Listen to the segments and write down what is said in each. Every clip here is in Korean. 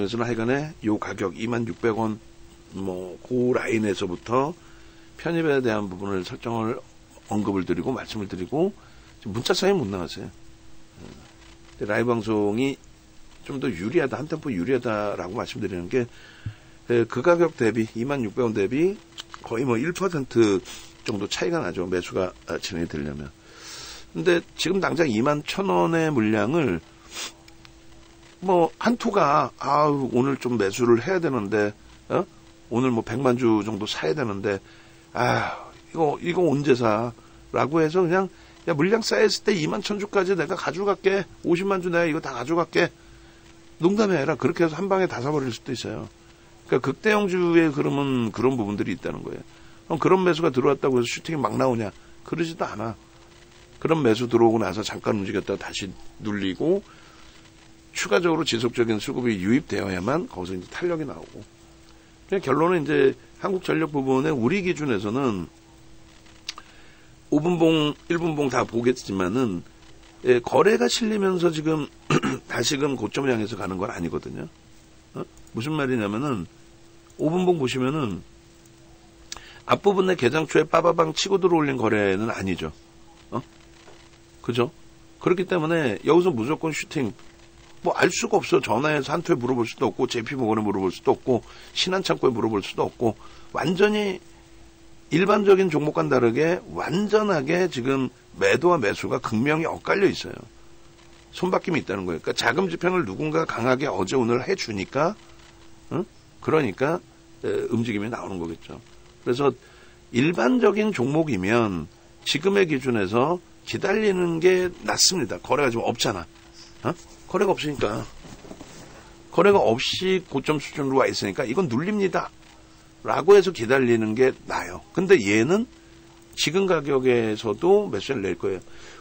그래서 하여간에 요 가격 26,600원 뭐 그 라인에서부터 편입에 대한 부분을 설정을 언급을 드리고 말씀을 드리고 문자 사이 못 나갔어요. 라이브 방송이 좀 더 유리하다, 한 템포 유리하다라고 말씀드리는 게 그 가격 대비 26,000원 대비 거의 뭐 1% 정도 차이가 나죠. 매수가 진행이 되려면. 근데 지금 당장 21,000원의 물량을 뭐 한투가 오늘 좀 매수를 해야 되는데 오늘 뭐 100만 주 정도 사야 되는데 이거 언제 사라고 해서 그냥 야 물량 쌓였을 때 21,000주까지 내가 가져갈게 50만 주 내가 이거 다 가져갈게 농담이 아니라 그렇게 해서 한 방에 다 사버릴 수도 있어요. 그러니까 극대형주에 그러면 그런 부분들이 있다는 거예요. 그럼 그런 매수가 들어왔다고 해서 슈팅이 막 나오냐? 그러지도 않아. 그런 매수 들어오고 나서 잠깐 움직였다가 다시 눌리고 추가적으로 지속적인 수급이 유입되어야만 거기서 이제 탄력이 나오고. 그냥 결론은 이제 한국전력 부분에 우리 기준에서는 5분봉, 1분봉 다 보겠지만은 거래가 실리면서 지금 다시금 고점 향해서 가는 건 아니거든요. 무슨 말이냐면은 5분봉 보시면은 앞부분에 개장초에 빠바방 치고 들어올린 거래는 아니죠. 그죠? 그렇기 때문에 여기서 무조건 슈팅 뭐 알 수가 없어. 전화해서 한투에 물어볼 수도 없고 JP모건에 물어볼 수도 없고 신한창고에 물어볼 수도 없고 완전히 일반적인 종목과는 다르게 완전하게 지금 매도와 매수가 극명히 엇갈려 있어요. 손바뀜이 있다는 거예요. 그러니까 자금 집행을 누군가 강하게 어제 오늘 해주니까 그러니까 움직임이 나오는 거겠죠. 그래서 일반적인 종목이면 지금의 기준에서 기다리는 게 낫습니다. 거래가 지금 없잖아. 거래가 없으니까. 거래가 없이 고점 수준으로 와 있으니까 이건 눌립니다. 라고 해서 기다리는 게 나아요. 근데 얘는 지금 가격에서도 매수를 낼 거예요.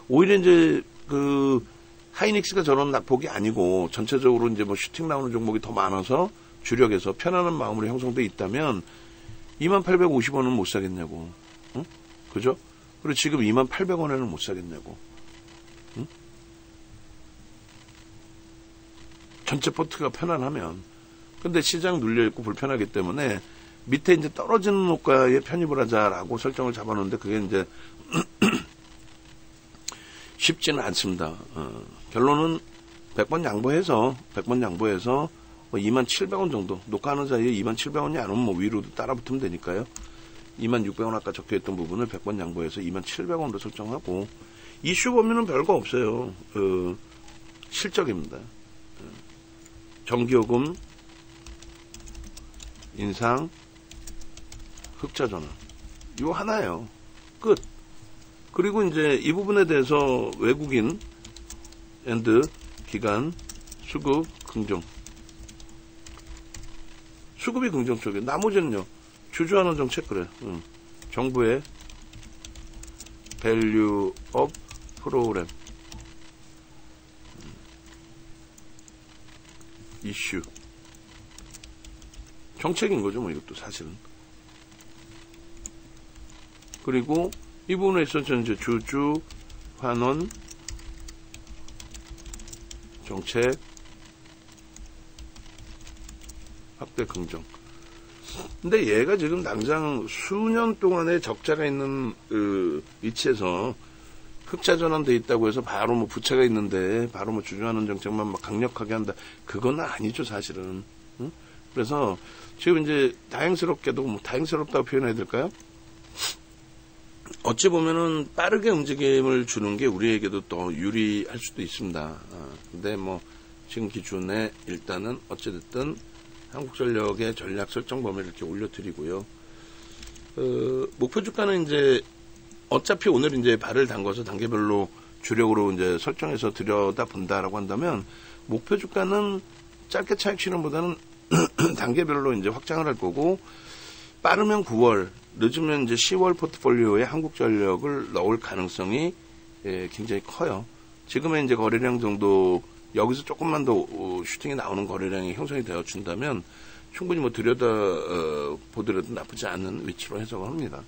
오히려 이제 하이닉스가 저런 낙폭이 아니고 전체적으로 이제 뭐 슈팅 나오는 종목이 더 많아서 주력에서 편안한 마음으로 형성돼 있다면 2850원은 못 사겠냐고. 그죠? 그리고 지금 2800원에는 못 사겠냐고. 전체 포트가 편안하면. 근데 시장 눌려있고 불편하기 때문에 밑에 이제 떨어지는 호가에 편입을 하자라고 설정을 잡아놓는데 그게 이제 쉽지는 않습니다. 결론은 100번 양보해서 뭐 27,000원 정도 녹화하는 사이에 27,000원이 안 오면 뭐 위로도 따라 붙으면 되니까요. 26,000원 아까 적혀있던 부분을 100번 양보해서 27,000원으로 설정하고 이슈 범위는 별거 없어요. 실적입니다. 전기요금 인상 흑자전환 이거 하나예요. 끝. 그리고 이제 이 부분에 대해서 외국인 앤드 기간 수급 긍정 수급이 긍정적이에요. 나머지는요 주주환원 정책 그래. 정부의 밸류 업 프로그램 이슈 정책인 거죠 뭐 이것도 사실은. 그리고 이 부분에 있어서 이제 주주 환원 정책 확대 긍정. 근데 얘가 지금 당장 수년 동안의 적자가 있는 위치에서 흑자 전환돼 있다고 해서 바로 뭐 부채가 있는데 바로 뭐 주주환원 정책만 막 강력하게 한다. 그건 아니죠 사실은. 그래서 지금 이제 다행스럽게도 뭐 다행스럽다고 표현해야 될까요? 어찌 보면은 빠르게 움직임을 주는 게 우리에게도 더 유리할 수도 있습니다. 근데 뭐 지금 기준에 일단은 어찌됐든 한국전력의 전략 설정 범위를 이렇게 올려드리고요. 목표 주가는 이제 어차피 오늘 이제 발을 담궈서 단계별로 주력으로 이제 설정해서 들여다 본다라고 한다면 목표 주가는 짧게 차익 실현보다는 단계별로 이제 확장을 할 거고 빠르면 9월, 늦으면 이제 10월 포트폴리오에 한국전력을 넣을 가능성이 굉장히 커요. 지금의 이제 거래량 정도 여기서 조금만 더 슈팅이 나오는 거래량이 형성이 되어 준다면 충분히 뭐 들여다 보더라도 나쁘지 않은 위치로 해석을 합니다.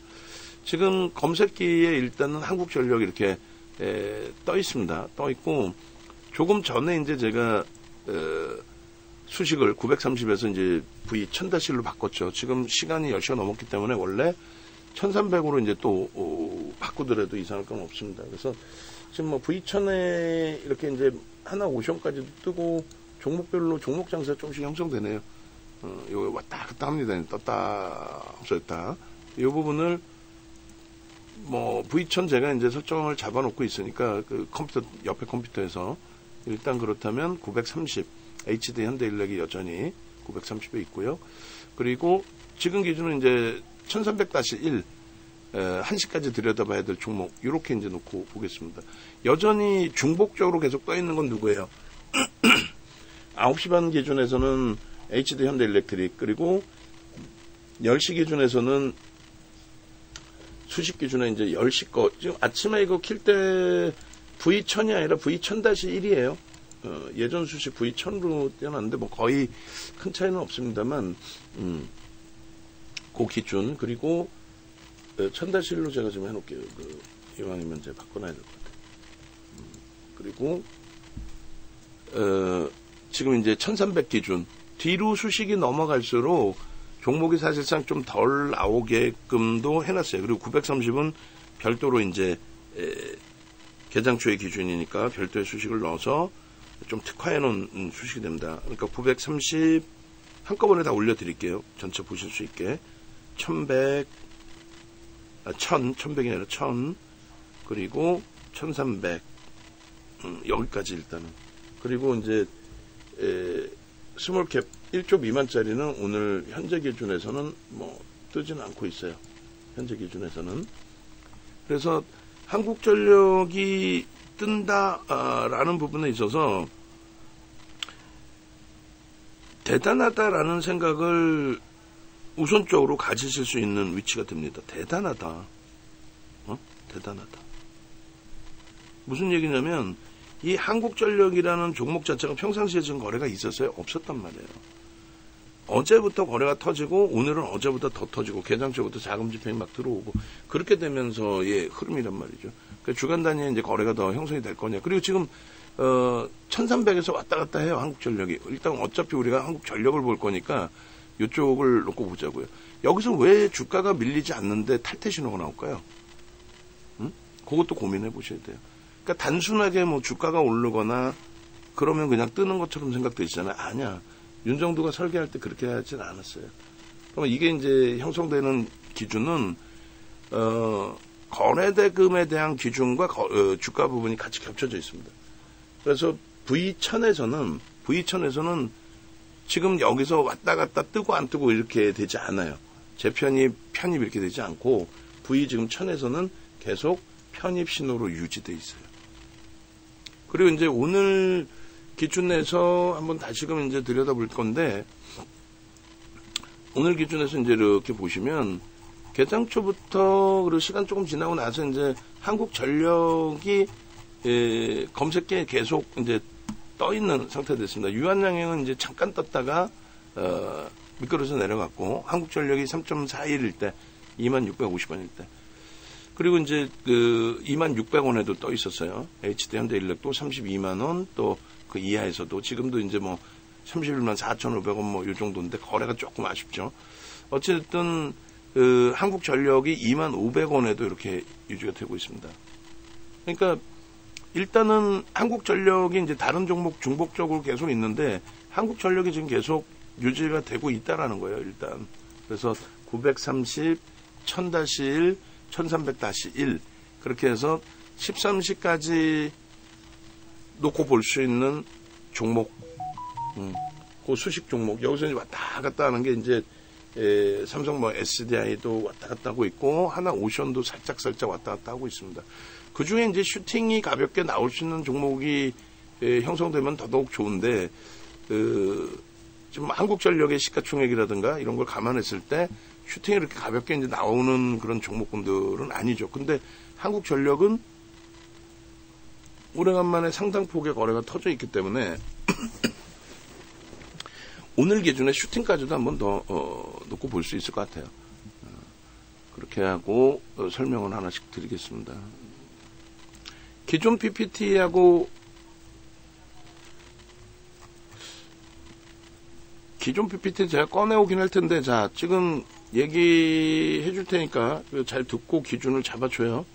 지금 검색기에 일단은 한국전력이 이렇게 떠 있습니다. 떠 있고 조금 전에 이제 제가 수식을 930에서 이제 V1000-1로 바꿨죠. 지금 시간이 10시가 넘었기 때문에 원래 1300으로 이제 또 바꾸더라도 이상할 건 없습니다. 그래서 지금 뭐 V1000에 이렇게 이제 하나 오션까지도 뜨고 종목별로 종목 장세가 조금씩 형성되네요. 이거 왔다 갔다 합니다. 떴다 없어졌다. 이 부분을 뭐 V1000 제가 이제 설정을 잡아놓고 있으니까 그 컴퓨터 옆에 컴퓨터에서 일단 그렇다면 930 HD 현대인력이 여전히 930에 있고요. 그리고 지금 기준은 이제 1300-1 1시까지 들여다봐야 될 종목 이렇게 이제 놓고 보겠습니다. 여전히 중복적으로 계속 떠 있는 건 누구예요? 9시 반 기준에서는 HD 현대일렉트릭, 그리고 10시 기준에서는 수식 기준에 이제 10시 거, 지금 아침에 이거 킬 때 V1000이 아니라 V1000-1이에요. 예전 수식 V1000으로 떼어놨는데 뭐 거의 큰 차이는 없습니다만, 그 기준, 그리고 1000-1로 제가 좀 해놓을게요. 이왕이면 이제 바꿔놔야 될 것 같아요. 그리고, 지금 이제 1300 기준, 뒤로 수식이 넘어갈수록 종목이 사실상 좀 덜 나오게끔도 해놨어요. 그리고 930은 별도로 이제 개장초의 기준이니까 별도의 수식을 넣어서 좀 특화해 놓은 수식이 됩니다. 그러니까 930 한꺼번에 다 올려드릴게요. 전체 보실 수 있게. 1100이 아니라 1000, 그리고 1300, 여기까지 일단은. 그리고 이제 스몰캡 1조 미만짜리는 오늘 현재 기준에서는 뭐 뜨지는 않고 있어요. 현재 기준에서는. 그래서 한국전력이 뜬다라는 부분에 있어서 대단하다라는 생각을 우선적으로 가지실 수 있는 위치가 됩니다. 대단하다. 대단하다. 무슨 얘기냐면 이 한국전력이라는 종목 자체가 평상시에 지금 거래가 있었어요? 없었단 말이에요. 어제부터 거래가 터지고 오늘은 어제보다 더 터지고 개장초부터 자금 집행이 막 들어오고 그렇게 되면서의 흐름이란 말이죠. 그러니까 주간 단위에 이제 거래가 더 형성이 될 거냐. 그리고 지금 1300에서 왔다 갔다 해요. 한국전력이. 일단 어차피 우리가 한국전력을 볼 거니까 이쪽을 놓고 보자고요. 여기서 왜 주가가 밀리지 않는데 탈퇴 신호가 나올까요? 그것도 고민해 보셔야 돼요. 그러니까 단순하게 뭐 주가가 오르거나 그러면 그냥 뜨는 것처럼 생각되시잖아요. 아니야. 윤정두가 설계할 때 그렇게 하진 않았어요. 그러면 이게 이제 형성되는 기준은 거래대금에 대한 기준과 주가 부분이 같이 겹쳐져 있습니다. 그래서 V1000에서는 지금 여기서 왔다 갔다 뜨고 안 뜨고 이렇게 되지 않아요. 재편입, 편입 이렇게 되지 않고 V 지금 1000에서는 계속 편입 신호로 유지되어 있어요. 그리고 이제 오늘 기준 내에서 한번 다시금 이제 들여다볼 건데, 오늘 기준에서 이제 이렇게 보시면, 개장초부터, 그리고 시간 조금 지나고 나서 이제 한국전력이, 검색계에 계속 이제 떠 있는 상태가 됐습니다. 유한양행은 이제 잠깐 떴다가, 미끄러져 내려갔고, 한국전력이 3.41일 때, 2650원일 때, 그리고 이제 2600원에도 떠 있었어요. HD 현대인력도 32만원, 또 그 이하에서도 지금도 이제 뭐 31만 4,500원 뭐 요 정도인데 거래가 조금 아쉽죠. 어쨌든 한국전력이 2500원에도 이렇게 유지가 되고 있습니다. 그러니까 일단은 한국전력이 이제 다른 종목 중복적으로 계속 있는데 한국전력이 지금 계속 유지가 되고 있다라는 거예요. 일단 그래서 930, 1000-1, 1300-1 그렇게 해서 13시까지 놓고 볼 수 있는 종목, 그 수식 종목. 여기서 이제 왔다 갔다 하는 게 이제, 삼성 뭐 SDI도 왔다 갔다 하고 있고, 하나 오션도 살짝 왔다 갔다 하고 있습니다. 그 중에 이제 슈팅이 가볍게 나올 수 있는 종목이 형성되면 더더욱 좋은데, 지금 한국전력의 시가총액이라든가 이런 걸 감안했을 때, 슈팅이 이렇게 가볍게 이제 나오는 그런 종목군들은 아니죠. 근데 한국전력은 오래간만에 상당폭의 거래가 터져 있기 때문에 오늘 기준에 슈팅까지도 한번 더 놓고 볼 수 있을 것 같아요. 그렇게 하고 설명을 하나씩 드리겠습니다. 기존 PPT하고 기존 PPT 제가 꺼내오긴 할 텐데, 자, 지금 얘기해 줄 테니까 잘 듣고 기준을 잡아줘요.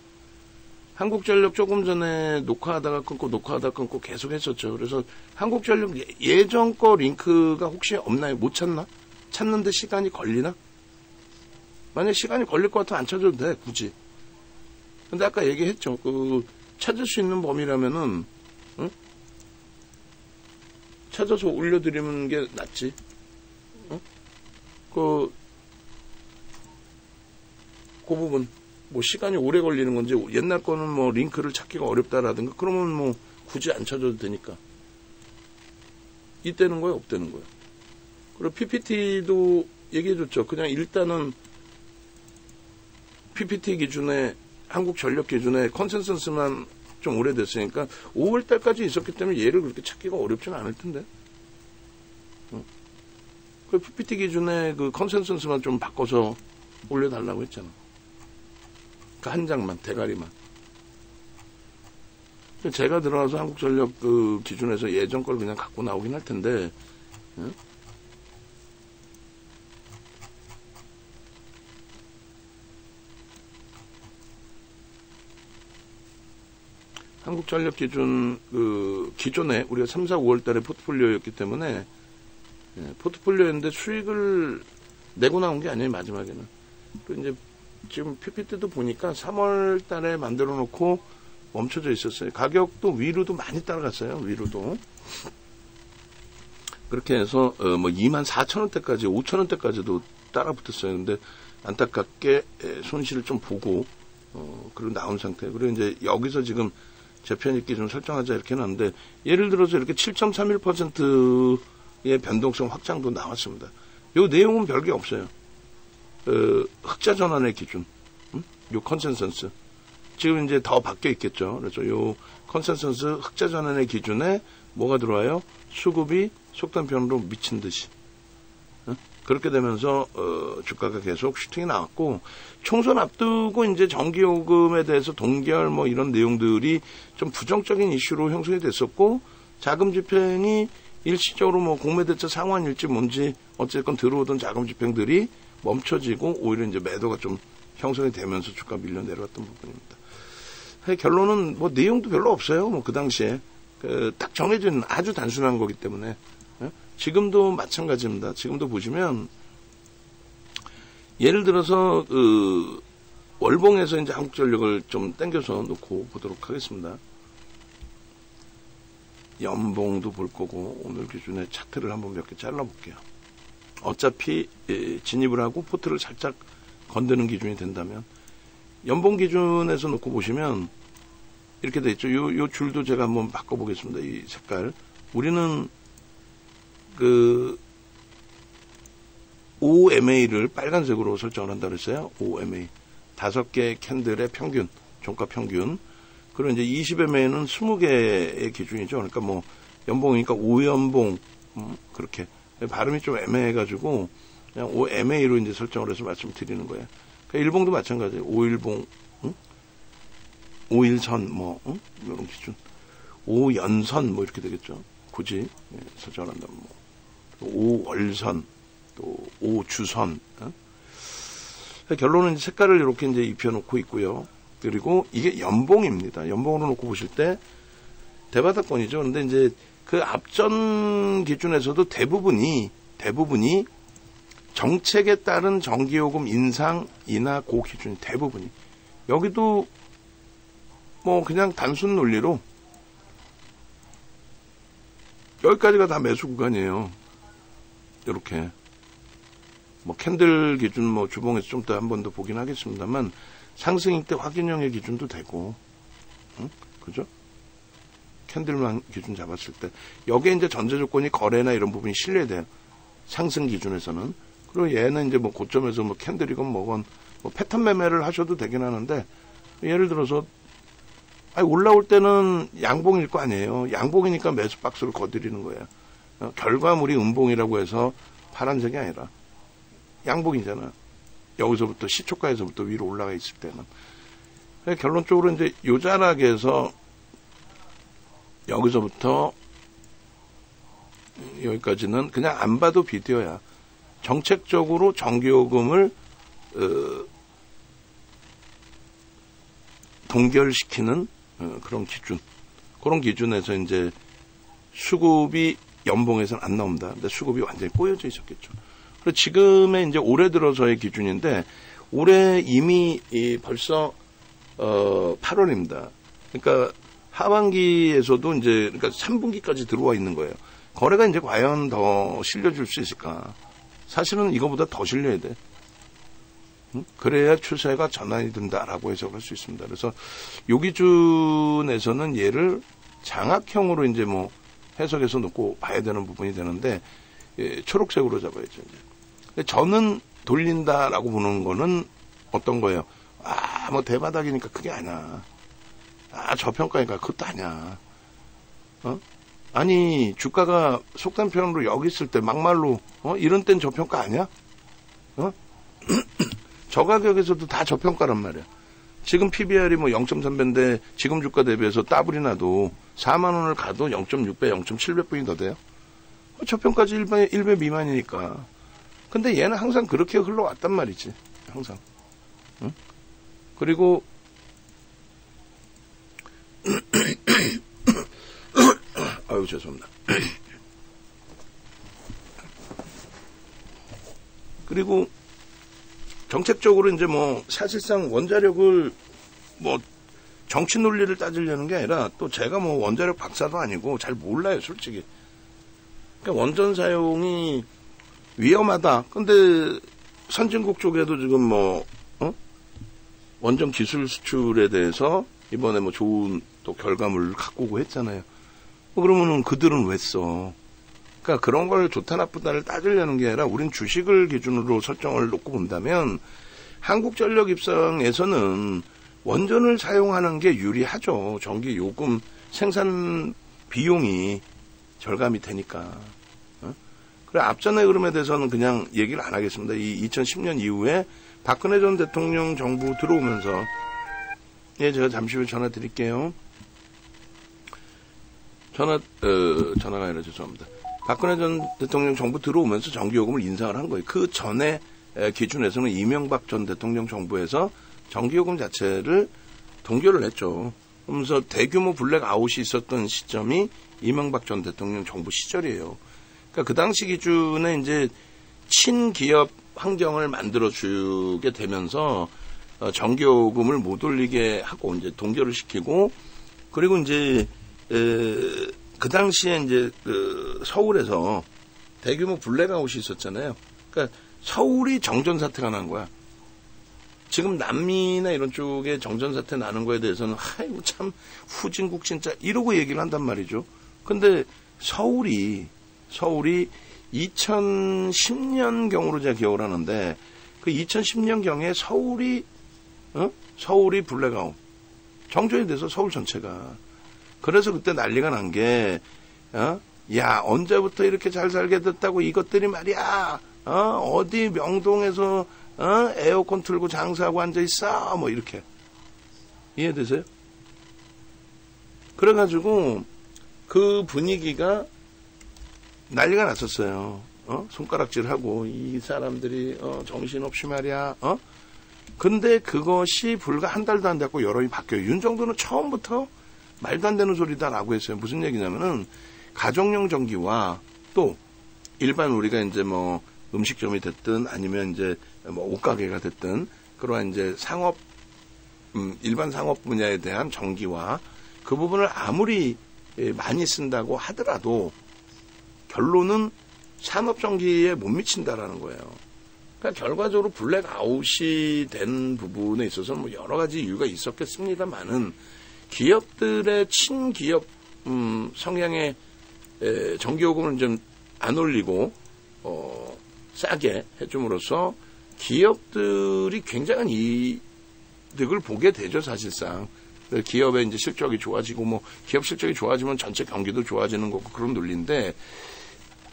한국전력 조금 전에 녹화하다가 끊고 계속 했었죠. 그래서 한국전력 예전 거 링크가 혹시 없나요? 못 찾나? 찾는데 시간이 걸리나? 만약 시간이 걸릴 것 같으면 안 찾아도 돼, 굳이. 근데 아까 얘기했죠. 찾을 수 있는 범위라면은, 응? 찾아서 올려드리는 게 낫지. 응? 그 부분. 뭐 시간이 오래 걸리는 건지, 옛날 거는 뭐 링크를 찾기가 어렵다라든가, 그러면 뭐 굳이 안 찾아도 되니까. 이때는 거예요, 없대는 거예요. 그리고 PPT도 얘기해줬죠. 그냥 일단은 PPT 기준에, 한국전력 기준에 컨센서스만 좀 오래됐으니까 5월달까지 있었기 때문에 얘를 그렇게 찾기가 어렵지는 않을 텐데. 그 PPT 기준에 그 컨센서스만 좀 바꿔서 올려달라고 했잖아. 그 한 장만, 대가리만. 제가 들어가서 한국전력 그 기준에서 예전 걸 그냥 갖고 나오긴 할 텐데, 응? 한국전력 기준, 기존에 우리가 3, 4, 5월 달에 포트폴리오였기 때문에, 포트폴리오였는데 수익을 내고 나온 게 아니에요, 마지막에는. 그리고 이제 지금 PPT도 보니까 3월 달에 만들어 놓고 멈춰져 있었어요. 가격도 위로도 많이 따라갔어요, 위로도. 그렇게 해서, 24,000원대까지, 5,000원대까지도 따라 붙었어요. 근데 안타깝게 손실을 좀 보고, 그리고 나온 상태. 그리고 이제 여기서 지금 재편입 기준 설정하자 이렇게 해놨는데, 예를 들어서 이렇게 7.31%의 변동성 확장도 나왔습니다. 요 내용은 별게 없어요. 흑자 전환의 기준, 요 컨센서스. 지금 이제 더 바뀌어 있겠죠. 그래서 요 컨센서스 흑자 전환의 기준에 뭐가 들어와요? 수급이 속단편으로 미친 듯이. 그렇게 되면서, 주가가 계속 슈팅이 나왔고, 총선 앞두고 이제 전기요금에 대해서 동결 뭐 이런 내용들이 좀 부정적인 이슈로 형성이 됐었고, 자금 집행이 일시적으로 뭐 공매대차 상환일지 뭔지 어쨌건 들어오던 자금 집행들이 멈춰지고 오히려 이제 매도가 좀 형성이 되면서 주가 밀려 내려갔던 부분입니다. 결론은 뭐 내용도 별로 없어요. 뭐 그 당시에 딱 정해진 아주 단순한 거기 때문에 지금도 마찬가지입니다. 지금도 보시면 예를 들어서 월봉에서 이제 한국전력을 좀 당겨서 놓고 보도록 하겠습니다. 연봉도 볼 거고 오늘 기준에 차트를 한번 몇 개 잘라볼게요. 어차피 진입을 하고 포트를 살짝 건드는 기준이 된다면 연봉 기준에서 놓고 보시면 이렇게 돼 있죠. 요 줄도 제가 한번 바꿔보겠습니다. 이 색깔. 우리는 OMA를 빨간색으로 설정을 한다고 했어요. OMA. 5개 캔들의 평균, 종가 평균. 그리고 이제 20MA는 20개의 기준이죠. 그러니까 뭐 연봉이니까 5연봉, 그렇게. 발음이 좀 애매해가지고 그냥 OMA로 이제 설정을 해서 말씀드리는 거예요. 그러니까 일봉도 마찬가지예요. 5일봉, 5일선, 이런 기준. 5연선, 이렇게 되겠죠. 굳이, 설정을 한다면 5월선, 또 5주선. 결론은 이제 색깔을 이렇게 이제 입혀놓고 있고요. 그리고 이게 연봉입니다. 연봉으로 놓고 보실 때 대바닥권이죠. 그런데 이제 그 앞전 기준에서도 대부분이 정책에 따른 전기요금 인상, 인하 고 기준이 대부분이. 여기도 뭐 그냥 단순 논리로 여기까지가 다 매수 구간이에요. 이렇게. 뭐 캔들 기준 주봉에서 좀 더 한 번 더 보긴 하겠습니다만 상승일 때 확인형의 기준도 되고, 그죠? 캔들만 기준 잡았을 때 여기에 이제 전제 조건이 거래나 이런 부분이 실려야 돼요. 상승 기준에서는. 그리고 얘는 이제 고점에서 캔들이건 뭐건 패턴 매매를 하셔도 되긴 하는데 예를 들어서 올라올 때는 양봉일 거 아니에요. 양봉이니까 매수 박스를 거드리는 거예요. 결과물이 음봉이라고 해서 파란색이 아니라 양봉이잖아. 여기서부터 시초가에서부터 위로 올라가 있을 때는. 결론적으로 이제 요 자락에서 여기서부터 여기까지는 그냥 안 봐도 비디오야. 정책적으로 전기요금을 동결시키는 그런 기준. 그런 기준에서 이제 수급이 연봉에서는 안 나옵니다. 근데 수급이 완전히 꼬여져 있었겠죠. 그리고 지금의 이제 올해 들어서의 기준인데 올해 이미 벌써 8월입니다. 그러니까 하반기에서도 이제 그러니까 3분기까지 들어와 있는 거예요. 거래가 이제 과연 더 실려줄 수 있을까? 사실은 이거보다 더 실려야 돼. 그래야 추세가 전환이 된다라고 해석할 수 있습니다. 그래서 요 기준에서는 얘를 장악형으로 이제 뭐 해석해서 놓고 봐야 되는 부분이 되는데 초록색으로 잡아야죠. 이제. 근데 저는 돌린다라고 보는 거는 어떤 거예요? 뭐 대바닥이니까 그게 아니야. 저평가니까 그것도 아니야. 아니 주가가 속단 표현으로 여기 있을 때 막말로 이런 땐 저평가 아니야? 저 가격에서도 다 저평가란 말이야. 지금 PBR이 뭐 0.3배인데 지금 주가 대비해서 따블이 나도 4만 원을 가도 0.6배, 0.7배뿐이 더 돼요. 저평가지 1배 미만이니까. 근데 얘는 항상 그렇게 흘러왔단 말이지. 항상. 응? 그리고 아유 죄송합니다. 그리고 정책적으로 이제 뭐 사실상 원자력을 뭐 정치 논리를 따지려는 게 아니라 또 제가 뭐 원자력 박사도 아니고 잘 몰라요 솔직히. 그러니까 원전 사용이 위험하다. 근데 선진국 쪽에도 지금 뭐 원전 기술 수출에 대해서 이번에 뭐 좋은 또 결과물을 갖고 오고 했잖아요. 그러면은 그들은 왜 써? 그러니까 그런 걸 좋다 나쁘다를 따지려는 게 아니라 우린 주식을 기준으로 설정을 놓고 본다면 한국전력 입장에서는 원전을 사용하는 게 유리하죠. 전기 요금 생산 비용이 절감이 되니까. 그래 앞전의 흐름에 대해서는 그냥 얘기를 안 하겠습니다. 이 2010년 이후에 박근혜 전 대통령 정부 들어오면서 제가 잠시 후에 전화 드릴게요. 전화가 아니라 죄송합니다. 박근혜 전 대통령 정부 들어오면서 전기요금을 인상을 한 거예요. 그 전에 기준에서는 이명박 전 대통령 정부에서 전기요금 자체를 동결을 했죠. 그러면서 대규모 블랙아웃이 있었던 시점이 이명박 전 대통령 정부 시절이에요. 그러니까 그 당시 기준에 이제 친기업 환경을 만들어주게 되면서 전기요금을 못 올리게 하고 이제 동결을 시키고 그리고 이제 그 당시에 이제 그 서울에서 대규모 블랙아웃이 있었잖아요. 그러니까 서울이 정전사태가 난 거야. 지금 남미나 이런 쪽에 정전사태 나는 거에 대해서는 아이고 참 후진국 진짜 이러고 얘기를 한단 말이죠. 근데 서울이 2010년 경으로 제가 기억을 하는데 그 2010년 경에 서울이 블랙아웃 정전이 돼서 서울 전체가 그래서 그때 난리가 난 게 야 언제부터 이렇게 잘 살게 됐다고 이것들이 말이야 어디 명동에서 에어컨 틀고 장사하고 앉아있어 뭐 이렇게 이해되세요? 그래가지고 그 분위기가 난리가 났었어요. 손가락질하고 이 사람들이 정신없이 말이야. 근데 그것이 불과 한 달도 안 됐고 여론이 바뀌어요. 윤정도는 처음부터 말도 안 되는 소리다라고 했어요. 무슨 얘기냐면은 가정용 전기와 또 일반 우리가 이제 뭐 음식점이 됐든 아니면 이제 뭐 옷가게가 됐든 그러한 이제 상업 일반 상업 분야에 대한 전기와 그 부분을 아무리 많이 쓴다고 하더라도 결론은 산업전기에 못 미친다라는 거예요. 그러니까 결과적으로 블랙아웃이 된 부분에 있어서는 뭐 여러 가지 이유가 있었겠습니다만은 기업들의 친기업 성향의 전기요금을 좀 안 올리고 싸게 해줌으로써 기업들이 굉장한 이득을 보게 되죠 사실상. 기업의 이제 실적이 좋아지고 뭐 기업 실적이 좋아지면 전체 경기도 좋아지는 거고 그런 논리인데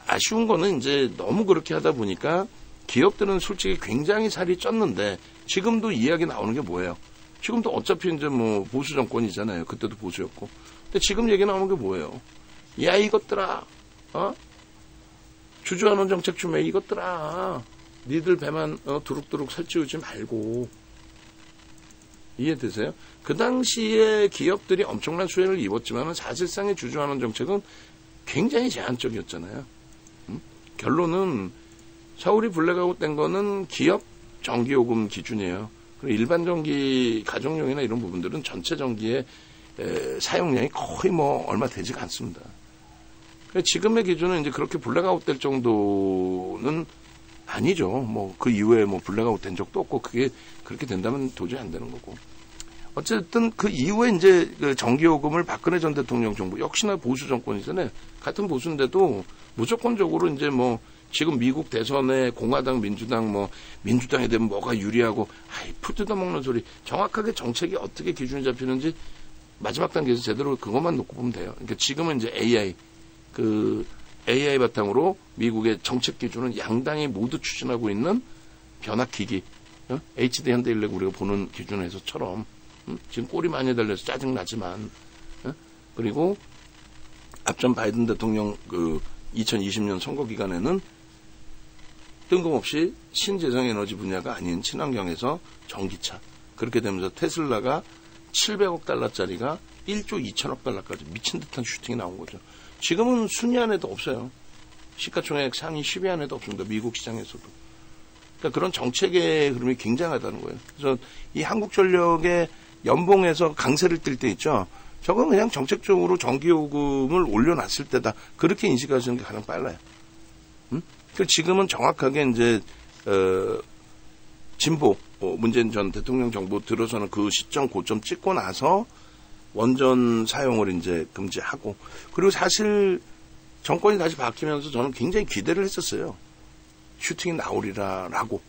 아쉬운 거는 이제 너무 그렇게 하다 보니까 기업들은 솔직히 굉장히 살이 쪘는데 지금도 이야기 나오는 게 뭐예요? 지금도 어차피 이제 뭐 보수 정권이잖아요. 그때도 보수였고. 근데 지금 얘기 나오는 게 뭐예요? 야 이것들아, 주주환원 정책 좀 해. 이것들아. 니들 배만 두룩두룩 설치우지 말고. 이해되세요? 그 당시에 기업들이 엄청난 수혜를 입었지만 사실상의 주주환원 정책은 굉장히 제한적이었잖아요. 결론은 서울이 블랙아웃 된 거는 기업 전기요금 기준이에요. 그리고 일반 전기 가정용이나 이런 부분들은 전체 전기의 사용량이 거의 뭐 얼마 되지가 않습니다. 지금의 기준은 이제 그렇게 블랙아웃 될 정도는 아니죠. 뭐 그 이후에 뭐 블랙아웃 된 적도 없고 그게 그렇게 된다면 도저히 안 되는 거고. 어쨌든 그 이후에 이제 그 전기요금을 박근혜 전 대통령 정부 역시나 보수 정권이잖아요. 같은 보수인데도 무조건적으로 이제 뭐 지금 미국 대선에 공화당, 민주당 뭐 민주당에 되면 뭐가 유리하고 풀 뜯어먹는 소리. 정확하게 정책이 어떻게 기준이 잡히는지 마지막 단계에서 제대로 그것만 놓고 보면 돼요. 그러니까 지금은 이제 AI 바탕으로 미국의 정책 기준은 양당이 모두 추진하고 있는 변압기기, HD 현대인력 우리가 보는 기준에서처럼 지금 꼴이 많이 달려서 짜증나지만, 그리고 앞전 바이든 대통령 그 2020년 선거 기간에는 뜬금없이 신재생에너지 분야가 아닌 친환경에서 전기차, 그렇게 되면서 테슬라가 700억 달러짜리가 1조 2천억 달러까지 미친 듯한 슈팅이 나온 거죠. 지금은 순위 안에도 없어요. 시가총액 상위 10위 안에도 없습니다. 미국 시장에서도. 그러니까 그런 정책의 흐름이 굉장하다는 거예요. 그래서 이 한국전력의 연봉에서 강세를 띨 때 있죠. 저건 그냥 정책적으로 전기요금을 올려놨을 때다. 그렇게 인식하시는 게 가장 빨라요. 그래서 지금은 정확하게 이제 진보 문재인 전 대통령 정부 들어서는 그 시점 고점 찍고 나서 원전 사용을 이제 금지하고, 그리고 사실 정권이 다시 바뀌면서 저는 굉장히 기대를 했었어요. 슈팅이 나오리라라고.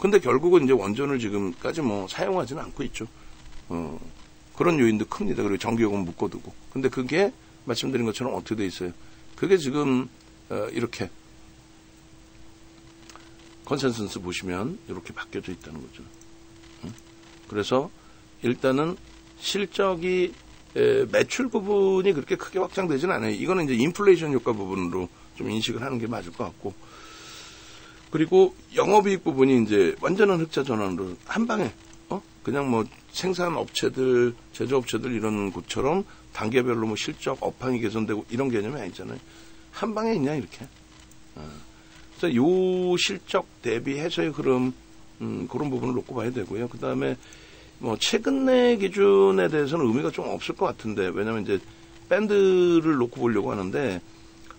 근데 결국은 이제 원전을 지금까지 뭐 사용하지는 않고 있죠. 그런 요인도 큽니다. 그리고 전기요금 묶어두고. 근데 그게 말씀드린 것처럼 어떻게 돼 있어요? 그게 지금 이렇게 컨센서스 보시면 이렇게 바뀌어져 있다는 거죠. 그래서 일단은 실적이 매출 부분이 그렇게 크게 확장되지는 않아요. 이거는 이제 인플레이션 효과 부분으로 좀 인식을 하는 게 맞을 것 같고, 그리고 영업이익 부분이 이제 완전한 흑자 전환으로 한 방에 그냥 뭐 생산 업체들, 제조업체들 이런 곳처럼 단계별로 뭐 실적 업황이 개선되고 이런 개념이 아니잖아요. 한 방에 있냐 이렇게. 그래서 요 실적 대비해서의 흐름, 그런 부분을 놓고 봐야 되고요. 그 다음에 뭐 최근의 기준에 대해서는 의미가 좀 없을 것 같은데, 왜냐면 이제 밴드를 놓고 보려고 하는데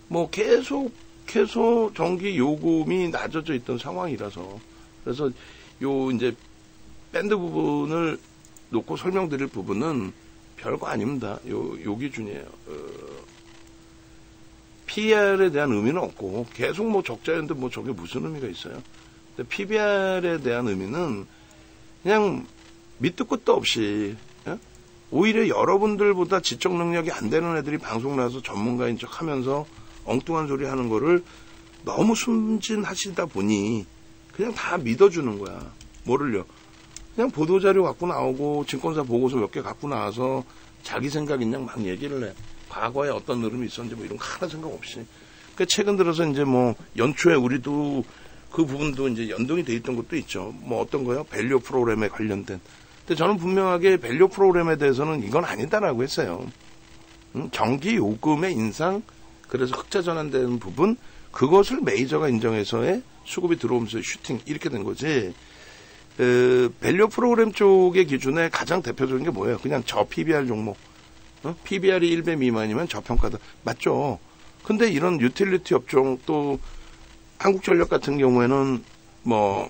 뭐 계속해서 전기 요금이 낮아져 있던 상황이라서, 그래서 요 이제 밴드 부분을 놓고 설명드릴 부분은 별거 아닙니다. 요 기준이에요. PER에 대한 의미는 없고, 계속 뭐 적자였는데 뭐 저게 무슨 의미가 있어요. 근데 PBR에 대한 의미는 그냥 밑도 끝도 없이, 오히려 여러분들보다 지적 능력이 안 되는 애들이 방송 나와서 전문가인 척 하면서 엉뚱한 소리 하는 거를 너무 순진하시다 보니 그냥 다 믿어주는 거야. 뭐를요? 그냥 보도자료 갖고 나오고 증권사 보고서 몇 개 갖고 나와서 자기 생각인 양 막 얘기를 해. 과거에 어떤 흐름이 있었는지 뭐 이런 거 하나 생각 없이. 그러니까 최근 들어서 이제 뭐 연초에 우리도 그 부분도 이제 연동이 돼 있던 것도 있죠. 뭐 어떤 거요? 밸류 프로그램에 관련된. 근데 저는 분명하게 밸류 프로그램에 대해서는 이건 아니다라고 했어요. 전기 요금의 인상, 그래서 흑자 전환되는 부분, 그것을 메이저가 인정해서의 수급이 들어오면서 슈팅 이렇게 된 거지. 밸류 프로그램 쪽의 기준에 가장 대표적인 게 뭐예요? 그냥 저 PBR 종목. PBR이 1배 미만이면 저평가다. 맞죠? 근데 이런 유틸리티 업종, 또 한국전력 같은 경우에는 뭐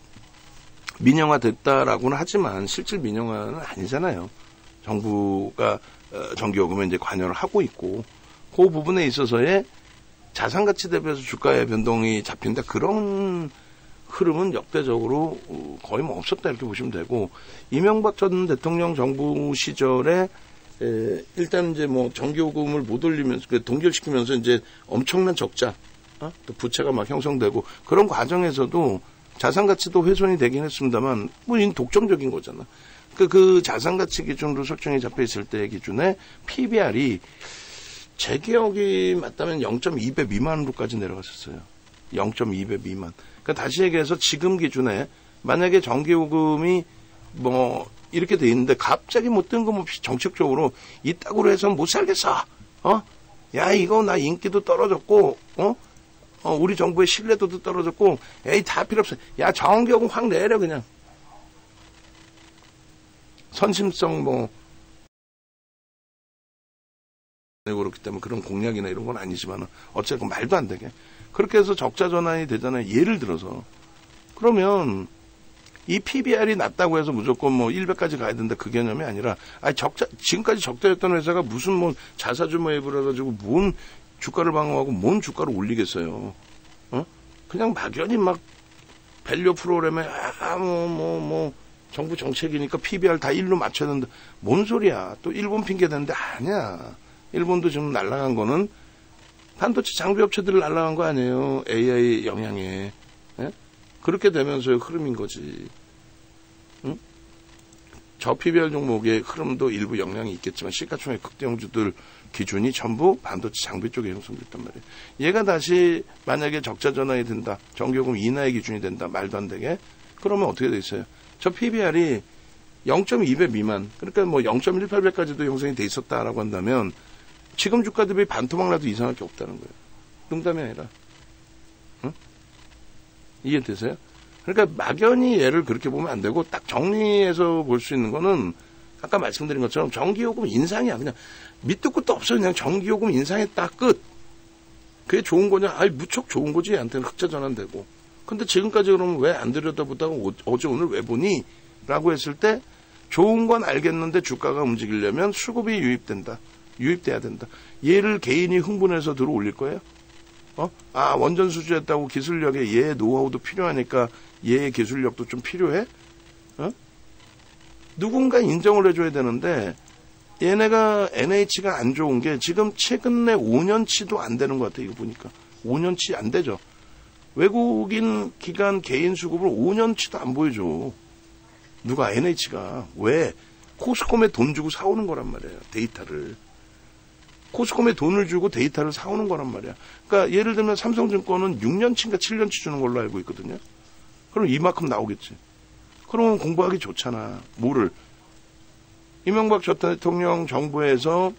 민영화 됐다라고는 하지만 실질 민영화는 아니잖아요. 정부가 전기요금에 이제 관여를 하고 있고, 그 부분에 있어서의 자산가치 대비해서 주가의 변동이 잡힌다, 그런 흐름은 역대적으로 거의 뭐 없었다 이렇게 보시면 되고, 이명박 전 대통령 정부 시절에 일단 이제 뭐 전기요금을 못 올리면서 동결시키면서 이제 엄청난 적자, 또 부채가 막 형성되고 그런 과정에서도 자산가치도 훼손이 되긴 했습니다만 뭐 이건 독점적인 거잖아. 그 자산가치 기준으로 설정이 잡혀 있을 때 기준에 PBR이 제 기억이 맞다면 0.2배 미만으로까지 내려갔었어요. 0.2배 미만. 그러니까 다시 얘기해서 지금 기준에 만약에 전기요금이 뭐 이렇게 돼 있는데 갑자기 뭐 뜬금없이 정책적으로 이따구로 해서 못 살겠어. 야 이거 나 인기도 떨어졌고 우리 정부의 신뢰도도 떨어졌고 에이 다 필요 없어. 야 전기요금 확 내려 그냥. 선심성 뭐 그렇기 때문에 그런 공약이나 이런 건 아니지만 어쨌든 말도 안 되게 그렇게 해서 적자 전환이 되잖아요. 예를 들어서 그러면 이 PBR이 낮다고 해서 무조건 뭐 100까지 가야 된다 그 개념이 아니라 지금까지 적자였던 회사가 무슨 뭐 자사주 모입을 해가지고 뭔 주가를 방어하고 뭔 주가를 올리겠어요. 그냥 막연히 막 밸류 프로그램에 정부 정책이니까 PBR 다 1로 맞춰야 된다. 뭔 소리야. 또 일본 핑계 대는데 아니야. 일본도 지금 날아간 거는 반도체 장비 업체들 날아간 거 아니에요. AI 영향에. 예? 그렇게 되면서의 흐름인 거지. 응? 저 PBR 종목의 흐름도 일부 영향이 있겠지만 시가총액 극대형주들 기준이 전부 반도체 장비 쪽에 형성됐단 말이에요. 얘가 다시 만약에 적자 전환이 된다. 전기요금 인하의 기준이 된다. 말도 안 되게. 그러면 어떻게 돼 있어요? 저 PBR이 0.2배 미만. 그러니까 뭐 0.18배까지도 형성이 돼 있었다라고 한다면 지금 주가 대비 반토막 나도 이상할 게 없다는 거예요. 농담이 아니라. 응? 이해되세요? 그러니까 막연히 얘를 그렇게 보면 안 되고 딱 정리해서 볼 수 있는 거는 아까 말씀드린 것처럼 전기요금 인상이야. 그냥 밑도 끝도 없어. 그냥 전기요금 인상했다. 끝. 그게 좋은 거냐? 아이 무척 좋은 거지. 얘한테는 흑자 전환되고. 근데 지금까지 그러면 왜 안 들여다보다가 어제 오늘 왜 보니? 라고 했을 때 좋은 건 알겠는데 주가가 움직이려면 수급이 유입돼야 된다. 얘를 개인이 흥분해서 들어 올릴 거예요? 원전 수주했다고 기술력에 얘의 노하우도 필요하니까 얘의 기술력도 좀 필요해? 누군가 인정을 해줘야 되는데 얘네가 NH가 안 좋은 게 지금 최근에 5년치도 안 되는 것 같아요. 이거 보니까 5년치 안 되죠. 외국인 기관 개인 수급을 5년치도 안 보여줘. 누가 NH가. 왜? 코스콤에 돈 주고 사오는 거란 말이에요. 데이터를. 코스콤에 돈을 주고 데이터를 사오는 거란 말이야. 그러니까 예를 들면 삼성증권은 6년치인가 7년치 주는 걸로 알고 있거든요. 그럼 이만큼 나오겠지. 그러면 공부하기 좋잖아. 뭐를. 이명박 전 대통령 정부에서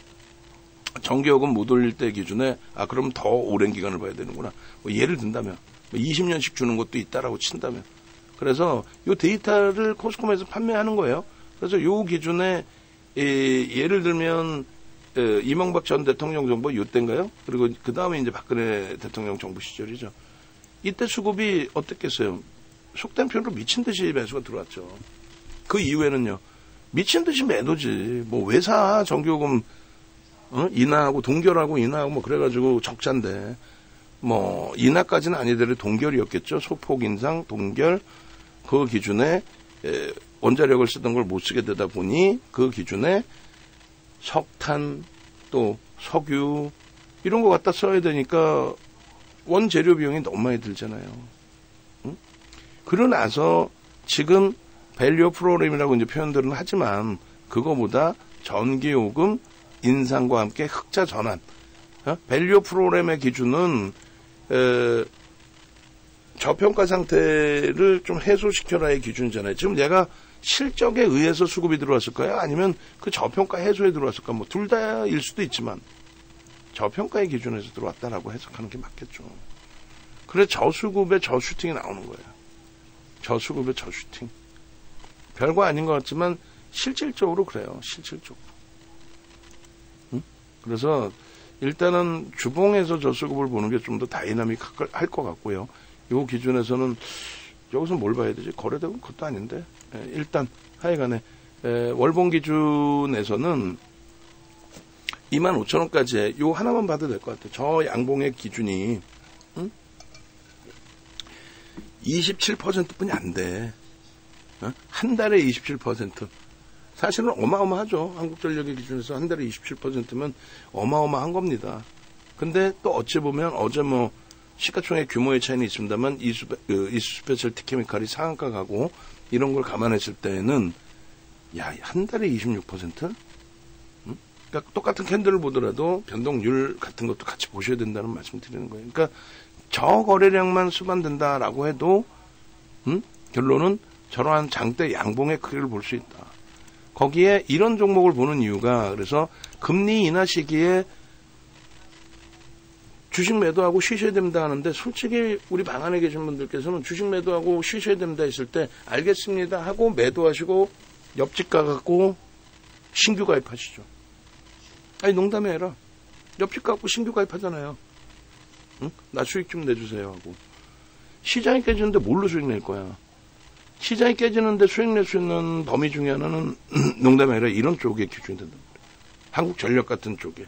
전기요금 못 올릴 때 기준에 그럼 더 오랜 기간을 봐야 되는구나. 뭐 예를 든다면 20년씩 주는 것도 있다라고 친다면. 그래서 이 데이터를 코스콤에서 판매하는 거예요. 그래서 이 기준에 예를 들면 이명박 전 대통령 정부 이때인가요? 그리고 그 다음에 이제 박근혜 대통령 정부 시절이죠. 이때 수급이 어땠겠어요? 속된 표현으로 미친 듯이 매수가 들어왔죠. 그 이후에는요. 미친 듯이 매도지. 뭐 왜 사? 전기요금 인하하고 동결하고 인하하고 뭐 그래가지고 적자인데 뭐 인하까지는 아니더라도 동결이었겠죠. 소폭 인상, 동결 그 기준에 원자력을 쓰던 걸 못 쓰게 되다 보니 그 기준에 석탄 또 석유 이런 거 갖다 써야 되니까 원재료 비용이 너무 많이 들잖아요. 응? 그러고 나서 지금 밸류 프로그램이라고 이제 표현들은 하지만 그거보다 전기요금 인상과 함께 흑자 전환. 밸류 프로그램의 기준은 저평가 상태를 좀 해소시켜라의 기준이잖아요. 지금 내가 실적에 의해서 수급이 들어왔을까요? 아니면 그 저평가 해소에 들어왔을까? 뭐 둘 다일 수도 있지만 저평가의 기준에서 들어왔다라고 해석하는 게 맞겠죠. 그래 저수급의 저슈팅이 나오는 거예요. 저수급의 저슈팅. 별거 아닌 것 같지만 실질적으로 그래요. 실질적으로. 응? 그래서 일단은 주봉에서 저수급을 보는 게 좀 더 다이나믹할 것 같고요. 이 기준에서는 여기서 뭘 봐야 되지? 거래대금 그것도 아닌데. 일단 하여간에 월봉 기준에서는 25,000원까지 요 하나만 봐도 될 것 같아요. 저 양봉의 기준이 27%뿐이 안 돼. 한 달에 27%. 사실은 어마어마하죠. 한국전력의 기준에서 한 달에 27%면 어마어마한 겁니다. 근데 또 어찌 보면 어제 뭐 시가총액 규모의 차이는 있습니다만 이수스페셜티 케미칼이 상한가 가고 이런 걸 감안했을 때는 한 달에 26%? 그러니까 똑같은 캔들을 보더라도 변동률 같은 것도 같이 보셔야 된다는 말씀 드리는 거예요. 그러니까 저 거래량만 수반된다라고 해도 결론은 저러한 장대 양봉의 크기를 볼 수 있다. 거기에 이런 종목을 보는 이유가 그래서 금리 인하 시기에 주식 매도하고 쉬셔야 됩니다 하는데 솔직히 우리 방 안에 계신 분들께서는 주식 매도하고 쉬셔야 됩니다 했을 때 알겠습니다 하고 매도하시고 옆집 가갖고 신규 가입하시죠. 아니 농담이 아니라 옆집 가갖고 신규 가입하잖아요. 응? 나 수익 좀 내주세요 하고. 시장이 깨지는데 뭘로 수익 낼 거야. 시장이 깨지는데 수익 낼 수 있는 범위 중에 하나는 농담이 아니라 이런 쪽에 기준이 된단 말이에요. 한국전력 같은 쪽에.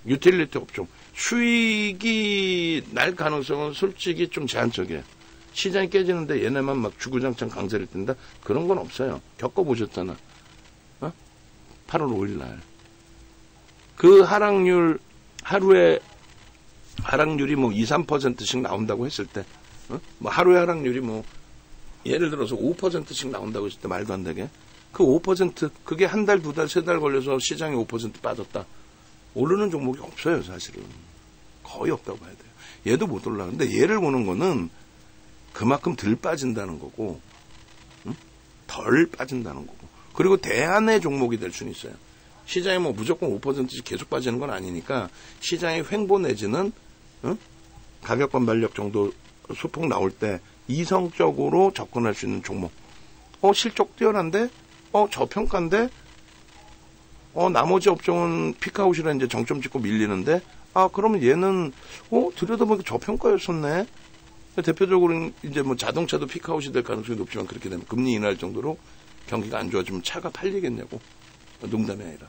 유틸리티 업종. 수익이 날 가능성은 솔직히 좀 제한적이에요. 시장이 깨지는데 얘네만 막 주구장창 강세를 뜬다? 그런 건 없어요. 겪어보셨잖아. 8월 5일 날. 그 하락률, 하루에 하락률이 뭐 2, 3%씩 나온다고 했을 때, 뭐 하루에 하락률이 뭐, 예를 들어서 5%씩 나온다고 했을 때 말도 안 되게. 그 5%, 그게 한 달, 두 달, 세 달 걸려서 시장이 5% 빠졌다. 오르는 종목이 없어요, 사실은. 거의 없다고 봐야 돼요. 얘도 못 올라. 근데 얘를 보는 거는 그만큼 덜 빠진다는 거고, 덜 빠진다는 거고. 그리고 대안의 종목이 될 수는 있어요. 시장이 뭐 무조건 5%씩 계속 빠지는 건 아니니까 시장의 횡보 내지는 가격 반발력 정도 소폭 나올 때 이성적으로 접근할 수 있는 종목. 실적 뛰어난데? 저평가인데? 나머지 업종은 피크아웃이라 이제 정점 찍고 밀리는데? 그러면 얘는, 들여다보니까 저평가였었네? 대표적으로 이제 뭐 자동차도 피크아웃이 될 가능성이 높지만 그렇게 되면 금리 인하할 정도로 경기가 안 좋아지면 차가 팔리겠냐고. 농담이 아니라.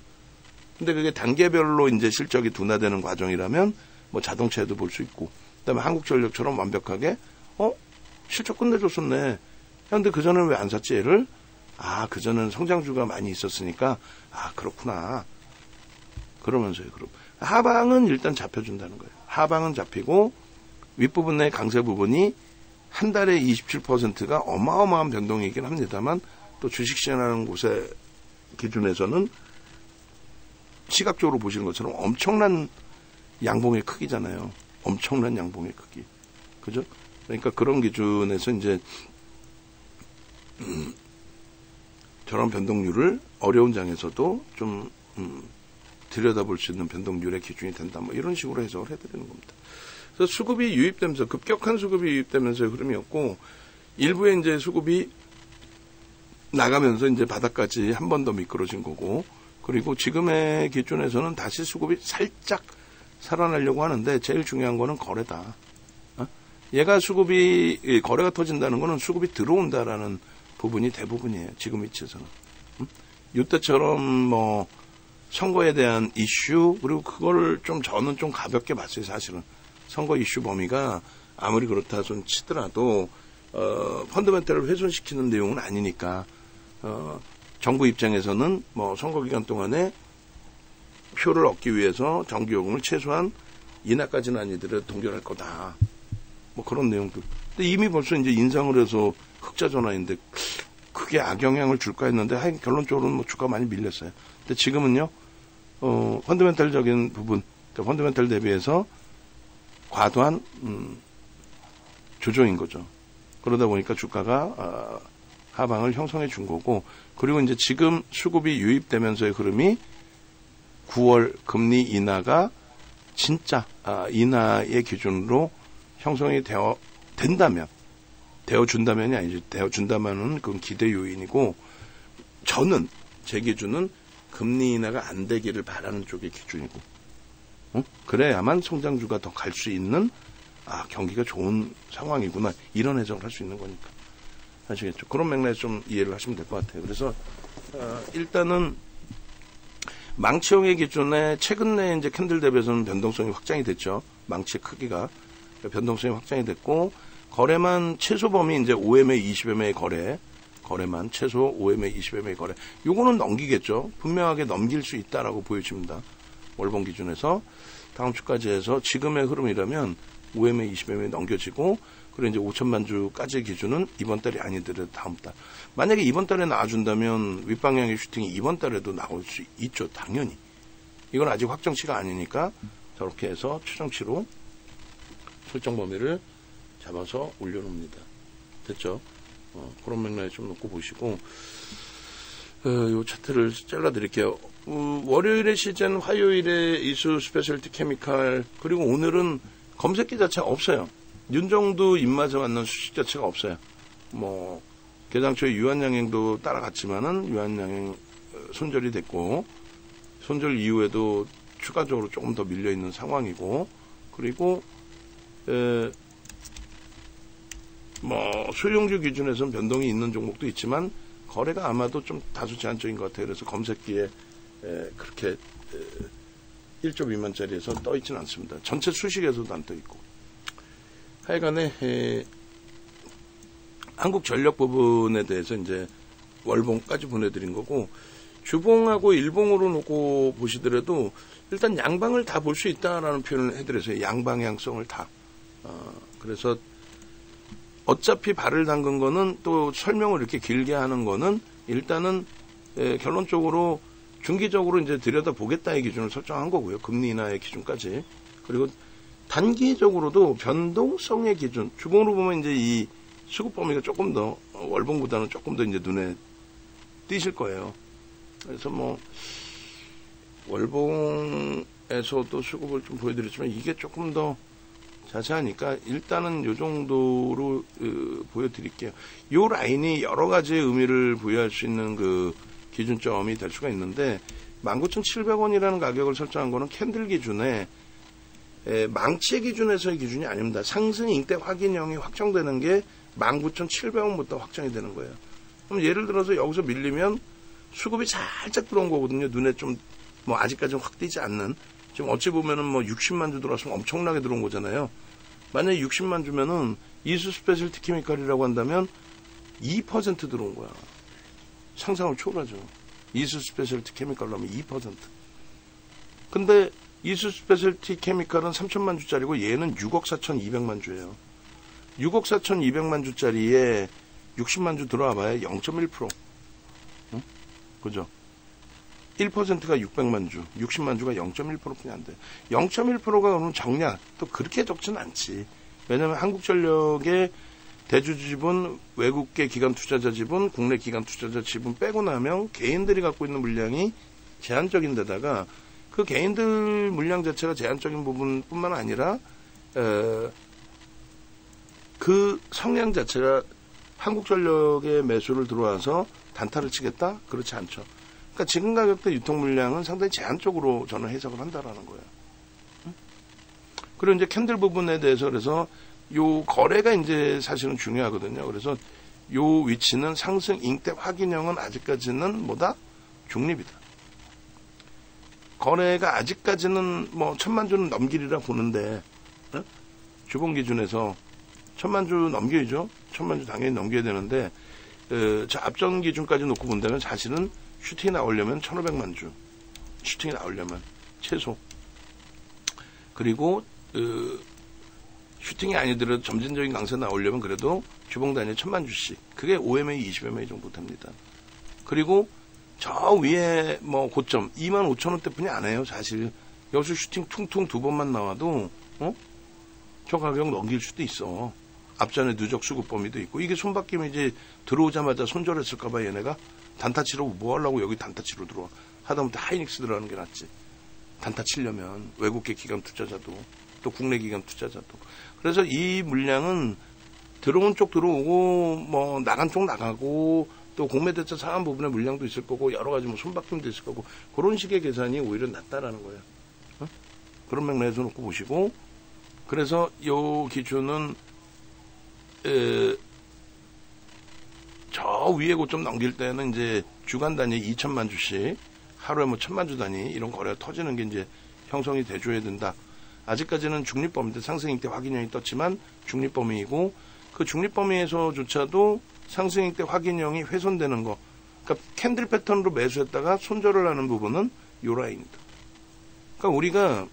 근데 그게 단계별로 이제 실적이 둔화되는 과정이라면 뭐 자동차에도 볼 수 있고. 그다음에 한국전력처럼 완벽하게, 실적 끝내줬었네. 근데 그전에는 왜 안 샀지, 얘를? 그전에는 성장주가 많이 있었으니까, 그렇구나. 그러면서요, 그럼. 하방은 일단 잡혀준다는 거예요. 하방은 잡히고, 윗부분의 강세 부분이 한 달에 27%가 어마어마한 변동이긴 합니다만, 또 주식시장이라는 곳의 기준에서는 시각적으로 보시는 것처럼 엄청난 양봉의 크기잖아요. 엄청난 양봉의 크기. 그죠? 그러니까 그런 기준에서 이제, 저런 변동률을 어려운 장에서도 좀, 들여다볼 수 있는 변동률의 기준이 된다. 뭐 이런 식으로 해석을 해드리는 겁니다. 그래서 수급이 유입되면서, 급격한 수급이 유입되면서의 흐름이었고, 일부에 이제 수급이 나가면서 이제 바닥까지 한 번 더 미끄러진 거고, 그리고 지금의 기준에서는 다시 수급이 살짝 살아나려고 하는데 제일 중요한 거는 거래다. 얘가 거래가 터진다는 거는 수급이 들어온다라는 부분이 대부분이에요. 지금 위치에서는. 이때처럼 뭐 선거에 대한 이슈, 그리고 그걸 저는 좀 가볍게 봤어요, 사실은. 선거 이슈 범위가 아무리 그렇다 손 치더라도, 펀더멘탈을 훼손시키는 내용은 아니니까, 정부 입장에서는 뭐 선거 기간 동안에 표를 얻기 위해서 정기요금을 최소한 인하까지는 아니더라도 동결할 거다. 뭐 그런 내용들. 근데 이미 벌써 이제 인상을 해서 흑자 전환인데 그게 악영향을 줄까 했는데 결론적으로는 뭐 주가 많이 밀렸어요. 근데 지금은요, 펀더멘탈적인 부분, 그러니까 펀더멘탈 대비해서 과도한 조정인 거죠. 그러다 보니까 주가가 하방을 형성해 준 거고, 그리고 이제 지금 수급이 유입되면서의 흐름이 9월 금리 인하가 진짜 인하의 기준으로 형성이 되어준다면이 아니죠. 되어준다면은 그건 기대 요인이고, 저는 제 기준은 금리 인하가 안 되기를 바라는 쪽의 기준이고, 그래야만 성장주가 더 갈 수 있는 경기가 좋은 상황이구나, 이런 해석을 할 수 있는 거니까. 아시겠죠? 그런 맥락에서 좀 이해를 하시면 될 것 같아요. 그래서 일단은 망치형의 기준에 최근 내 이제 캔들 대비해서는 변동성이 확장이 됐죠. 망치의 크기가 변동성이 확장이 됐고, 거래만 최소 범위 이제 5MA, 20MA 거래만 최소 5MA, 20MA 거래. 요거는 넘기겠죠. 분명하게 넘길 수 있다라고 보여집니다. 월봉 기준에서 다음 주까지 해서 지금의 흐름이라면 5MA, 20MA 넘겨지고, 그리고 이제 5천만 주까지의 기준은 이번 달이 아니더라도 다음 달. 만약에 이번 달에 나와준다면 윗방향의 슈팅이 이번 달에도 나올 수 있죠. 당연히. 이건 아직 확정치가 아니니까 저렇게 해서 추정치로 설정 범위를 잡아서 올려놓습니다. 됐죠? 그런 맥락에 좀 놓고 보시고, 요 차트를 잘라드릴게요. 월요일에 시즌, 화요일에 이수 스페셜티 케미칼, 그리고 오늘은 검색기 자체가 없어요. 윤정도 입맛에 맞는 수식 자체가 없어요. 뭐, 개장초에 유한양행도 따라갔지만은 유한양행 손절이 됐고, 손절 이후에도 추가적으로 조금 더 밀려있는 상황이고, 그리고, 뭐, 소형주 기준에서는 변동이 있는 종목도 있지만, 거래가 아마도 좀 다소 제한적인 것 같아요. 그래서 검색기에 그렇게 1조 미만짜리에서 떠 있지는 않습니다. 전체 수식에서도 안 떠 있고. 하여간에 한국전력 부분에 대해서 이제 월봉까지 보내드린 거고, 주봉하고 일봉으로 놓고 보시더라도 일단 양방을 다 볼 수 있다라는 표현을 해드렸어요. 양방향성을 다. 그래서 어차피 발을 담근 거는 또 설명을 이렇게 길게 하는 거는 일단은 결론적으로 중기적으로 이제 들여다보겠다의 기준을 설정한 거고요. 금리 인하의 기준까지. 그리고 단기적으로도 변동성의 기준, 주봉으로 보면 이제 이 수급 범위가 조금 더 월봉보다는 조금 더 이제 눈에 띄실 거예요. 그래서 뭐 월봉에서도 수급을 좀 보여드렸지만 이게 조금 더 자세하니까 일단은 요 정도로 보여드릴게요. 요 라인이 여러 가지 의미를 부여할 수 있는 그 기준점이 될 수가 있는데 19,700원이라는 가격을 설정한 거는 캔들 기준에 망치의 기준에서의 기준이 아닙니다. 상승 잉대 확인형이 확정되는 게 19,700원부터 확정이 되는 거예요. 그럼 예를 들어서 여기서 밀리면 수급이 살짝 들어온 거거든요. 눈에 좀 뭐 아직까지는 확 띄지 않는, 지금 어찌 보면은 뭐 60만 주 들어왔으면 엄청나게 들어온 거잖아요. 만약에 60만 주면은 이수 스페셜티 케미칼이라고 한다면 2% 들어온 거야. 상상을 초월하죠. 이수 스페셜티 케미칼로 하면 2%. 근데 이수 스페셜티 케미칼은 3천만 주짜리고 얘는 6억 4,200만 주예요. 6억 4,200만 주짜리에 60만 주 들어와 봐야 0.1%. 응? 그죠? 1%가 600만 주, 60만 주가 0.1%뿐이 안 돼. 0.1%가 그러면 적냐? 또 그렇게 적지는 않지. 왜냐하면 한국전력의 대주주 지분, 외국계 기관 투자자 지분, 국내 기관 투자자 지분 빼고 나면 개인들이 갖고 있는 물량이 제한적인 데다가 그 개인들 물량 자체가 제한적인 부분뿐만 아니라 그 성향 자체가 한국전력의 매수를 들어와서 단타를 치겠다? 그렇지 않죠. 그러니까 지금 가격대 유통 물량은 상당히 제한적으로 저는 해석을 한다라는 거예요. 그리고 이제 캔들 부분에 대해서 그래서 요 거래가 이제 사실은 중요하거든요. 그래서 요 위치는 상승 잉대 확인형은 아직까지는 뭐다? 중립이다. 거래가 아직까지는 뭐 1,000만 주는 넘기리라 보는데 주봉 기준에서 1,000만 주 넘겨야죠. 1,000만 주 당연히 넘겨야 되는데 저 앞전 기준까지 놓고 본다면 사실은 슈팅이 나오려면 1,500만 주. 슈팅이 나오려면 최소. 그리고 슈팅이 아니더라도 점진적인 강세 나오려면 그래도 주봉 단위에 1,000만 주씩. 그게 5MA, 20MA 정도 됩니다. 그리고 저 위에 뭐 고점 25,000원대뿐이 안 해요. 사실 여기서 슈팅 퉁퉁 두 번만 나와도 저 가격 넘길 수도 있어. 앞전에 누적 수급 범위도 있고 이게 손바뀜이 이제 들어오자마자 손절했을까봐 얘네가 단타 치러 뭐 하려고 여기 단타 치러 들어와. 하다못해 하이닉스 들어가는 게 낫지. 단타 치려면 외국계 기관 투자자도 또 국내 기관 투자자도. 그래서 이 물량은 들어온 쪽 들어오고 뭐 나간 쪽 나가고 또 공매대차 상한 부분에 물량도 있을 거고 여러 가지 뭐 손바뀜도 있을 거고 그런 식의 계산이 오히려 낫다라는 거예요. 그런 맥락에서 놓고 보시고 그래서 요 기준은 저 위에 고점 넘길 때는 이제 주간 단위 2천만 주씩 하루에 뭐 1,000만 주 단위 이런 거래가 터지는 게 이제 형성이 돼줘야 된다. 아직까지는 중립범위인데 상승익대 확인형이 떴지만 중립범위이고 그 중립범위에서조차도 상승익대 확인형이 훼손되는 거. 그러니까 캔들 패턴으로 매수했다가 손절을 하는 부분은 요 라인입니다. 그러니까 우리가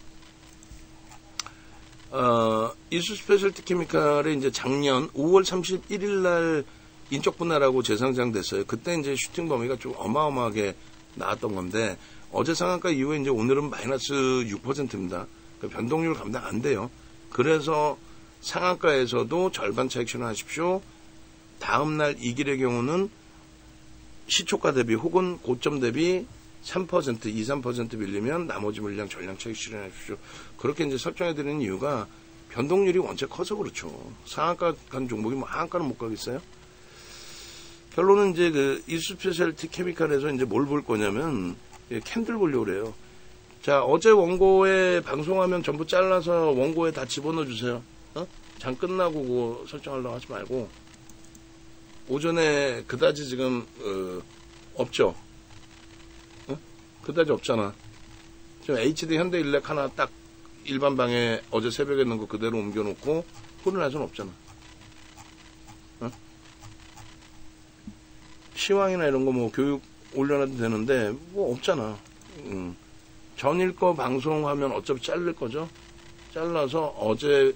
이수 스페셜티 케미칼에 이제 작년 5월 31일 날 인적 분할하고 재상장 됐어요. 그때 이제 슈팅 범위가 좀 어마어마하게 나왔던 건데 어제 상한가 이후에 이제 오늘은 마이너스 6%입니다. 그러니까 변동률 감당 안 돼요. 그래서 상한가에서도 절반 차익 실현하십시오. 다음날 이 길의 경우는 시초가 대비 혹은 고점 대비 3%, 2, 3% 밀리면 나머지 물량 전량 차익 실현하십시오. 그렇게 이제 설정해드리는 이유가 변동률이 원체 커서 그렇죠. 상한가 간 종목이 뭐 하한가는 못 가겠어요? 결론은 이제 그 이수스페셜티 케미칼에서 이제 뭘 볼 거냐면 캔들 보려고 그래요. 자, 어제 원고에 방송하면 전부 잘라서 원고에 다 집어넣어 주세요. 장 끝나고 그거 설정하려고 하지 말고 오전에 그다지 지금 없죠. 그다지 없잖아. 지금 HD 현대일렉 하나 딱 일반 방에 어제 새벽에 넣은 거 그대로 옮겨놓고 흐르나선 없잖아. 시황이나 이런 거 뭐 교육 올려놔도 되는데 뭐 없잖아. 전일 거 방송하면 어차피 자를 거죠. 잘라서 어제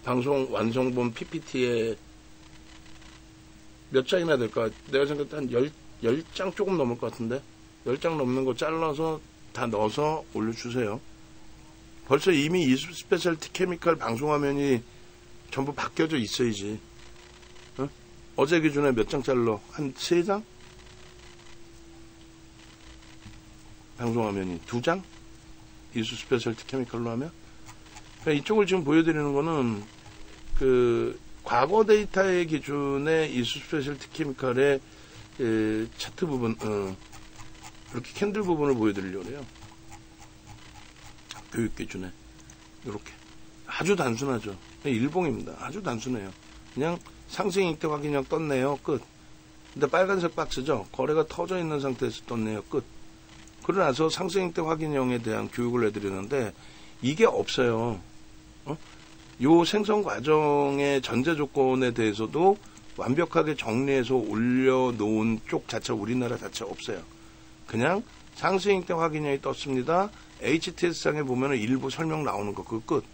방송 완성본 PPT에 몇 장이나 될까? 내가 생각할 때 한 10장 조금 넘을 것 같은데 10장 넘는 거 잘라서 다 넣어서 올려주세요. 벌써 이미 이수스페셜티 케미칼 방송화면이 전부 바뀌어져 있어야지. 어제 기준에 몇 장 잘라? 한 3장? 방송화면이 2장? 이수스페셜티 케미칼로 하면? 그러니까 이쪽을 지금 보여드리는 거는 그 과거 데이터의 기준에 이수스페셜티 케미칼의 차트 부분, 이렇게 캔들 부분을 보여드리려고 해요. 교육 기준에. 이렇게. 아주 단순하죠. 일봉입니다. 아주 단순해요. 그냥 상승 이익대 확인형 떴네요. 끝. 근데 빨간색 박스죠. 거래가 터져 있는 상태에서 떴네요. 끝. 그러고 나서 상승 이익대 확인형에 대한 교육을 해드리는데 이게 없어요. 요 생성 과정의 전제 조건에 대해서도 완벽하게 정리해서 올려놓은 쪽 자체 우리나라 자체 없어요. 그냥 상승 이익대 확인형이 떴습니다. HTS상에 보면은 일부 설명 나오는 거 그거 끝.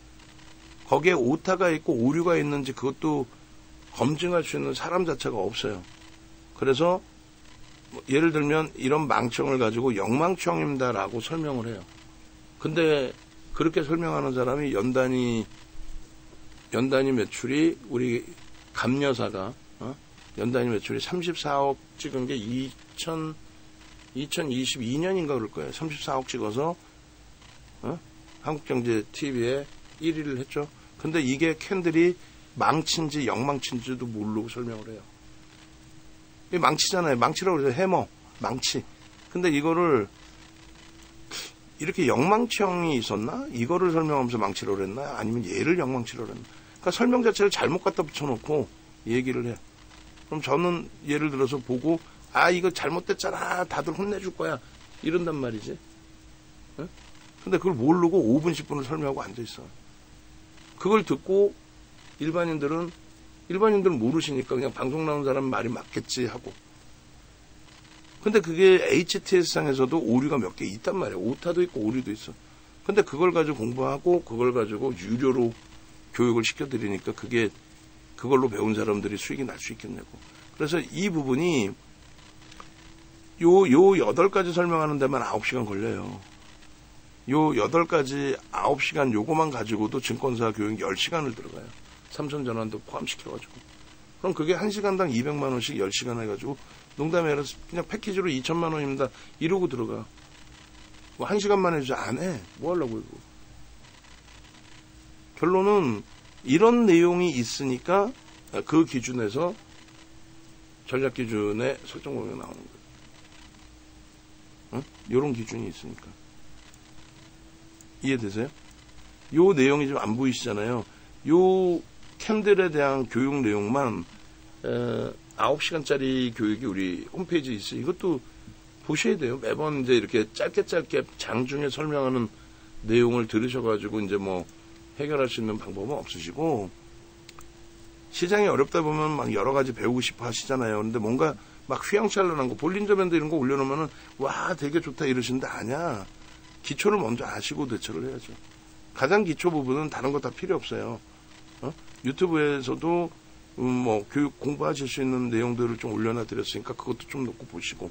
거기에 오타가 있고 오류가 있는지 그것도 검증할 수 있는 사람 자체가 없어요. 그래서 예를 들면 이런 망청을 가지고 영망청입니다라고 설명을 해요. 근데 그렇게 설명하는 사람이 연단위 매출이 우리 감여사가 연단위 매출이 34억 찍은 게 2022년인가 그럴 거예요. 34억 찍어서 한국경제TV에 1위를 했죠. 근데 이게 캔들이 망친지 영망친지도 모르고 설명을 해요. 이게 망치잖아요. 망치라고 그래서 해머, 망치. 근데 이거를 이렇게 영망청이 있었나? 이거를 설명하면서 망치라고 그랬나? 아니면 얘를 영망치라고 그랬나? 그러니까 설명 자체를 잘못 갖다 붙여놓고 얘기를 해. 그럼 저는 예를 들어서 보고 이거 잘못됐잖아. 다들 혼내줄 거야. 이런단 말이지. 근데 그걸 모르고 5분, 10분을 설명하고 앉아있어. 그걸 듣고 일반인들은 모르시니까 그냥 방송 나온 사람 말이 맞겠지 하고. 근데 그게 HTS상에서도 오류가 몇 개 있단 말이야. 오타도 있고 오류도 있어. 근데 그걸 가지고 공부하고 그걸 가지고 유료로 교육을 시켜드리니까 그걸로 배운 사람들이 수익이 날 수 있겠냐고. 그래서 이 부분이 요 8가지 설명하는 데만 9시간 걸려요. 요 8가지 9시간 요거만 가지고도 증권사 교육 10시간을 들어가요. 삼성전환도 포함시켜가지고. 그럼 그게 1시간당 200만원씩 10시간 해가지고 농담이 아니라 그냥 패키지로 2천만원입니다. 이러고 들어가. 뭐 1시간만 해주지 안 해. 뭐 하려고 이거. 결론은 이런 내용이 있으니까 그 기준에서 전략 기준에 설정 공략이 나오는 거예요. 이런 기준이 있으니까. 이해되세요? 요 내용이 좀 안 보이시잖아요. 요 캔들에 대한 교육 내용만 9시간짜리 교육이 우리 홈페이지에 있어요. 이것도 보셔야 돼요. 매번 이제 이렇게 짧게 장중에 설명하는 내용을 들으셔가지고 이제 뭐 해결할 수 있는 방법은 없으시고, 시장이 어렵다 보면 막 여러 가지 배우고 싶어 하시잖아요. 근데 뭔가 막 휘황찬란한 거, 볼린저밴드 이런 거 올려놓으면은 와 되게 좋다 이러시는데 아니야. 기초를 먼저 아시고 대처를 해야죠. 가장 기초 부분은 다른 거 다 필요 없어요. 유튜브에서도 뭐 교육 공부하실 수 있는 내용들을 좀 올려놔 드렸으니까 그것도 좀 놓고 보시고,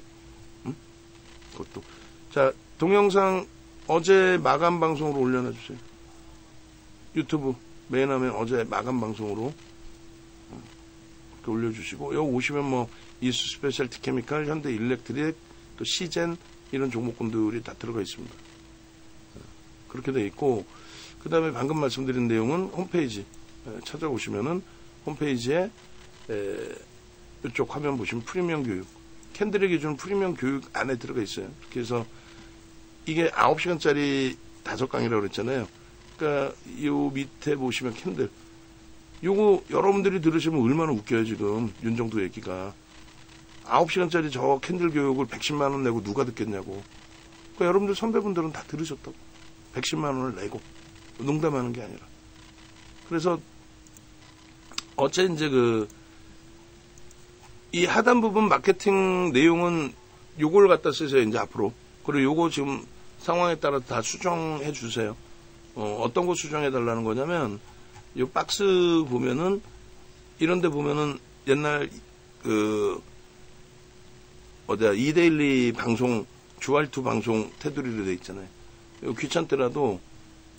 그것도. 자, 동영상 어제 마감 방송으로 올려놔 주세요. 유튜브 맨 하면 어제 마감 방송으로 올려주시고, 여기 오시면 뭐 이수 스페셜티 케미칼, 현대 일렉트릭, 또 시젠 이런 종목군들이 다 들어가 있습니다. 그렇게 돼 있고, 그 다음에 방금 말씀드린 내용은 홈페이지 찾아오시면은 홈페이지에 이쪽 화면 보시면 프리미엄 교육, 캔들의 기준 프리미엄 교육 안에 들어가 있어요. 그래서 이게 9시간짜리 5강이라고 그랬잖아요. 그러니까 요 밑에 보시면 캔들, 요거 여러분들이 들으시면 얼마나 웃겨요. 지금 윤정도 얘기가 9시간짜리 저 캔들 교육을 110만 원 내고 누가 듣겠냐고. 그러니까 여러분들 선배분들은 다 들으셨다고. 110만 원을 내고, 농담하는 게 아니라. 그래서 어째 이제 이 하단 부분 마케팅 내용은 요걸 갖다 쓰세요, 이제 앞으로. 그리고 요거 지금 상황에 따라 다 수정해 주세요. 어떤 거 수정해 달라는 거냐면, 요 박스 보면은, 이런 데 보면은 옛날 이데일리 방송, 주알투 방송 테두리로 돼 있잖아요. 요 귀찮더라도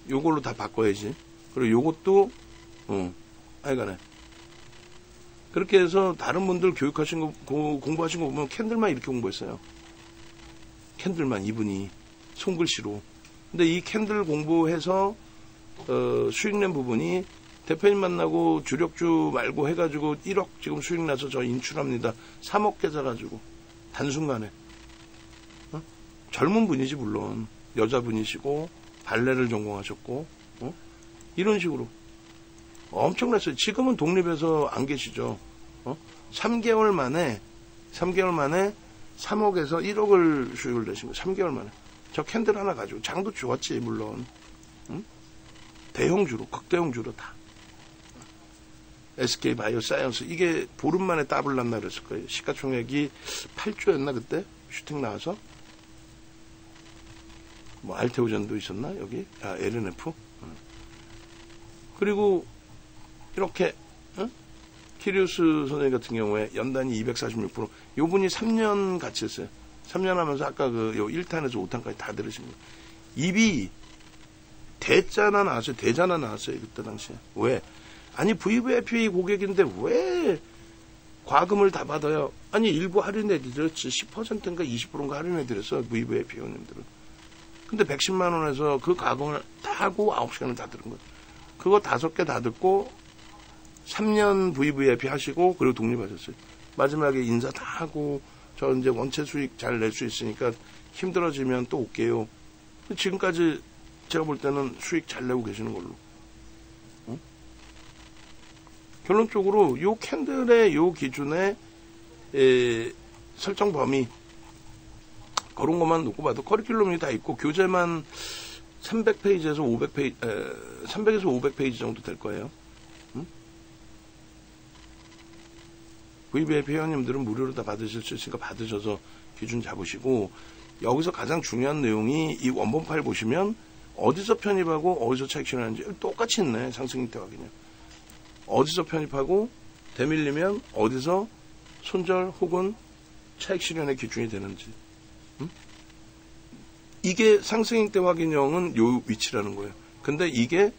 요걸로 다 바꿔야지. 그리고 요것도, 하여간에. 그렇게 해서 다른 분들 교육하신 거, 공부하신 거 보면 캔들만 이렇게 공부했어요. 캔들만 이분이 손글씨로. 근데 이 캔들 공부해서 수익 낸 부분이 대표님 만나고 주력주 말고 해가지고 1억 지금 수익 나서 저 인출합니다. 3억 계좌 가지고 단순간에. 젊은 분이지 물론 여자분이시고 발레를 전공하셨고 이런 식으로 엄청났어요. 지금은 독립해서 안 계시죠. 3개월 만에 3억에서 1억을 수익을 내신 거예요. 3개월 만에. 저 캔들 하나 가지고 장도 좋았지 물론. 대형주로, 극대형주로 다. SK 바이오사이언스 이게 보름 만에 더블 났나 그랬을 거예요. 시가총액이 8조였나 그때 슈팅 나와서. 뭐 알테오전도 있었나 여기? LNF. 그리고 이렇게 키리우스 선생님 같은 경우에 연단이 246%. 요분이 3년 같이 했어요. 3년 하면서 아까 요 1탄에서 5탄까지 다 들으신 거예요. 입이 대자나 나왔어요. 대자나 나왔어요. 그때 당시에. 왜? 아니 VVIP 고객인데 왜 과금을 다 받아요? 아니 일부 할인해드렸지. 10%인가 20%인가 할인해드렸어. VVIP 회원님들은. 근데 110만 원에서 그 과금을 다 하고 9시간을 다 들은 거예요. 그거 5개 다 듣고 3년 VVIP 하시고 그리고 독립하셨어요. 마지막에 인사 다 하고 저 이제 원체 수익 잘 낼 수 있으니까 힘들어지면 또 올게요. 지금까지 제가 볼 때는 수익 잘 내고 계시는 걸로. 결론적으로 요 캔들의 요 기준의 설정 범위 그런 것만 놓고 봐도 커리큘럼이 다 있고 교재만 300페이지에서 500페이지, 300에서 500페이지 정도 될 거예요. VVIP 회원님들은 무료로 다 받으실 수 있으니까 받으셔서 기준 잡으시고, 여기서 가장 중요한 내용이 이 원본 파일 보시면 어디서 편입하고 어디서 차익 실현하는지 똑같이 있네. 상승 때 확인요. 어디서 편입하고 대밀리면 어디서 손절 혹은 차익 실현의 기준이 되는지. 이게 상승 때 확인형은 요 위치라는 거예요. 근데 이게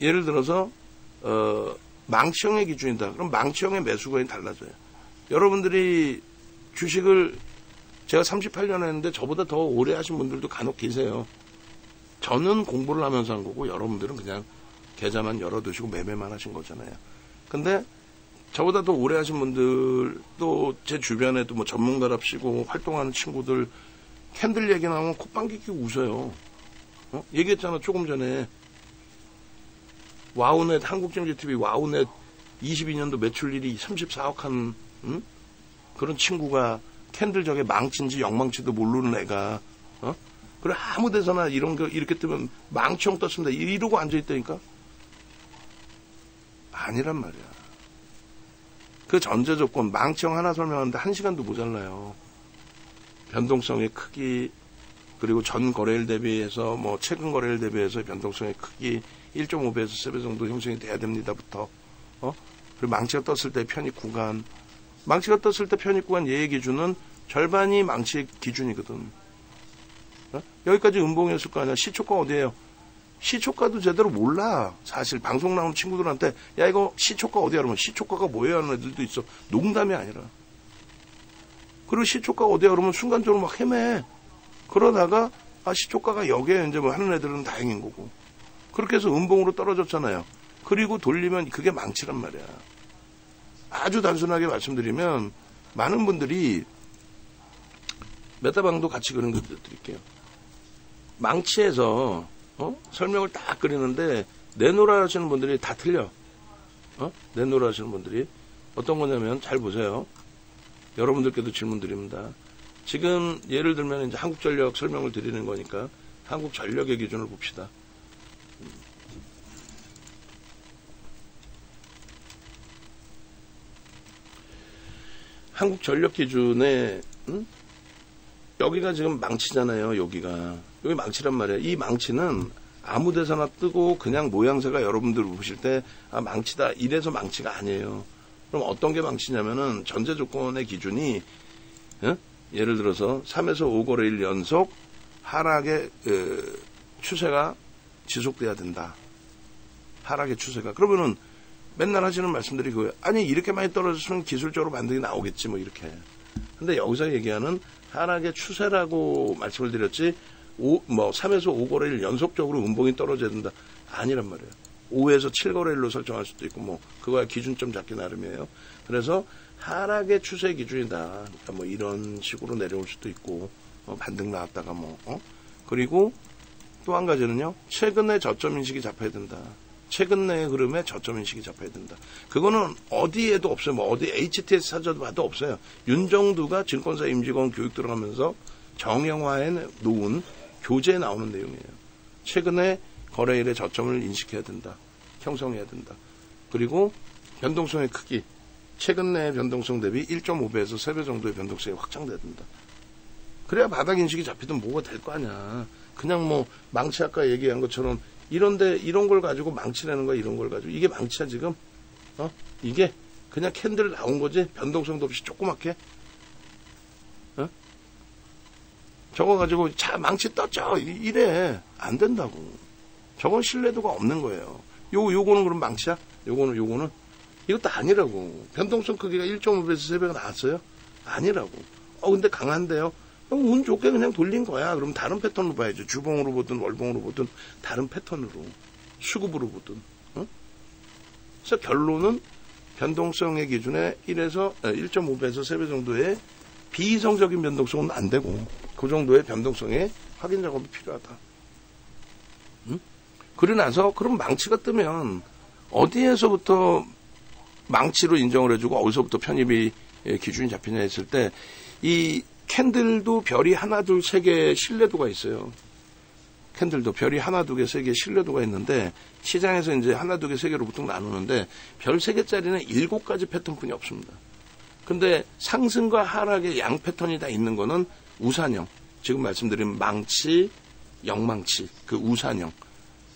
예를 들어서 망치형의 기준이다. 그럼 망치형의 매수가는 달라져요. 여러분들이 주식을 제가 38년 했는데 저보다 더 오래 하신 분들도 간혹 계세요. 저는 공부를 하면서 한 거고 여러분들은 그냥 계좌만 열어두시고 매매만 하신 거잖아요. 근데 저보다 더 오래 하신 분들도 제 주변에도 뭐 전문가랍시고 활동하는 친구들 캔들 얘기 나오면 콧방귀 끼고 웃어요. 얘기했잖아 조금 전에. 와우넷, 한국경제TV 와우넷 22년도 매출일이 34억 한 그런 친구가 캔들 저게 망치인지 영망치도 모르는 애가 그래 아무 데서나 이런 거 이렇게 뜨면 망치형 떴습니다 이러고 앉아있다니까. 아니란 말이야. 그 전제 조건 망치형 하나 설명하는데 1시간도 모자라요. 변동성의 크기 그리고 전 거래일 대비해서 뭐 최근 거래일 대비해서 변동성의 크기 1.5배에서 3배 정도 형성이 돼야 됩니다부터 그리고 망치가 떴을 때 편입 구간, 망치가 떴을 때 편입 구간 예외 기준은 절반이 망치의 기준이거든. 여기까지 음봉이었을 거 아니야. 시초가 어디예요? 시초가도 제대로 몰라. 사실 방송 나오는 친구들한테 야 이거 시초가 어디야 그러면 시초가가 뭐예요 하는 애들도 있어. 농담이 아니라. 그리고 시초가가 어디야 그러면 순간적으로 막 헤매. 그러다가 아 시초가가 여기에 이제 뭐 하는 애들은 다행인 거고. 그렇게 해서 음봉으로 떨어졌잖아요. 그리고 돌리면 그게 망치란 말이야. 아주 단순하게 말씀드리면 많은 분들이 메타방도 같이 그런 거 드릴게요. 망치에서 설명을 딱 그리는데 내노라 하시는 분들이 다 틀려. 내노라 하시는 분들이 어떤 거냐면 잘 보세요. 여러분들께도 질문 드립니다. 지금 예를 들면 이제 한국전력 설명을 드리는 거니까 한국전력의 기준을 봅시다. 한국전력 기준에 여기가 지금 망치잖아요. 여기가 여기 망치란 말이에요. 이 망치는 아무 데서나 뜨고 그냥 모양새가 여러분들 보실 때 아 망치다 이래서 망치가 아니에요. 그럼 어떤 게 망치냐면은 전제 조건의 기준이 예를 들어서 3에서 5거래일 연속 하락의 추세가 지속돼야 된다. 하락의 추세가. 그러면은 맨날 하시는 말씀들이 그거예요. 아니 이렇게 많이 떨어졌으면 기술적으로 반등이 나오겠지 뭐 이렇게. 근데 여기서 얘기하는 하락의 추세라고 말씀을 드렸지 3에서 5거래일 연속적으로 음봉이 떨어져야 된다. 아니란 말이에요. 5에서 7거래일로 설정할 수도 있고 뭐 그거야 기준점 잡기 나름이에요. 그래서 하락의 추세 기준이다. 그러니까 뭐 이런 식으로 내려올 수도 있고 반등 나왔다가 그리고 또 한 가지는요. 최근에 저점 인식이 잡혀야 된다. 최근 내의 흐름에 저점 인식이 잡혀야 된다. 그거는 어디에도 없어요. 뭐 어디 HTS 사저도 봐도 없어요. 윤정두가 증권사 임직원 교육 들어가면서 정형화해 놓은 교재에 나오는 내용이에요. 최근에 거래일의 저점을 인식해야 된다. 형성해야 된다. 그리고 변동성의 크기. 최근 내의 변동성 대비 1.5배에서 3배 정도의 변동성이 확장돼야 된다. 그래야 바닥 인식이 잡히든 뭐가 될 거 아니야. 그냥 뭐 망치 아까 얘기한 것처럼 이런데 이런 걸 가지고 망치라는 거야. 이런 걸 가지고 이게 망치야 지금. 이게 그냥 캔들 나온 거지. 변동성도 없이 조그맣게. 저거 가지고 자 망치 떴죠. 이래 안 된다고. 저건 신뢰도가 없는 거예요. 요거는 그럼 망치야? 요거는 이것도 아니라고. 변동성 크기가 1.5배에서 3배가 나왔어요? 아니라고. 근데 강한데요? 운 좋게 그냥 돌린 거야. 그럼 다른 패턴으로 봐야죠. 주봉으로 보든 월봉으로 보든 다른 패턴으로. 수급으로 보든. 그래서 결론은 변동성의 기준에 1.5배에서 3배 정도의 비이성적인 변동성은 안 되고 그 정도의 변동성의 확인 작업이 필요하다. 그러고 나서 그럼 망치가 뜨면 어디에서부터 망치로 인정을 해주고 어디서부터 편입이 기준이 잡히냐 했을 때 이 캔들도 별이 하나, 둘, 세 개의 신뢰도가 있어요. 캔들도 별이 하나, 두 개, 세 개의 신뢰도가 있는데 시장에서 이제 하나, 두 개, 세 개로 보통 나누는데 별 세 개짜리는 7가지 패턴뿐이 없습니다. 근데 상승과 하락의 양 패턴이 다 있는 거는 우산형. 지금 말씀드린 망치, 영망치, 그 우산형.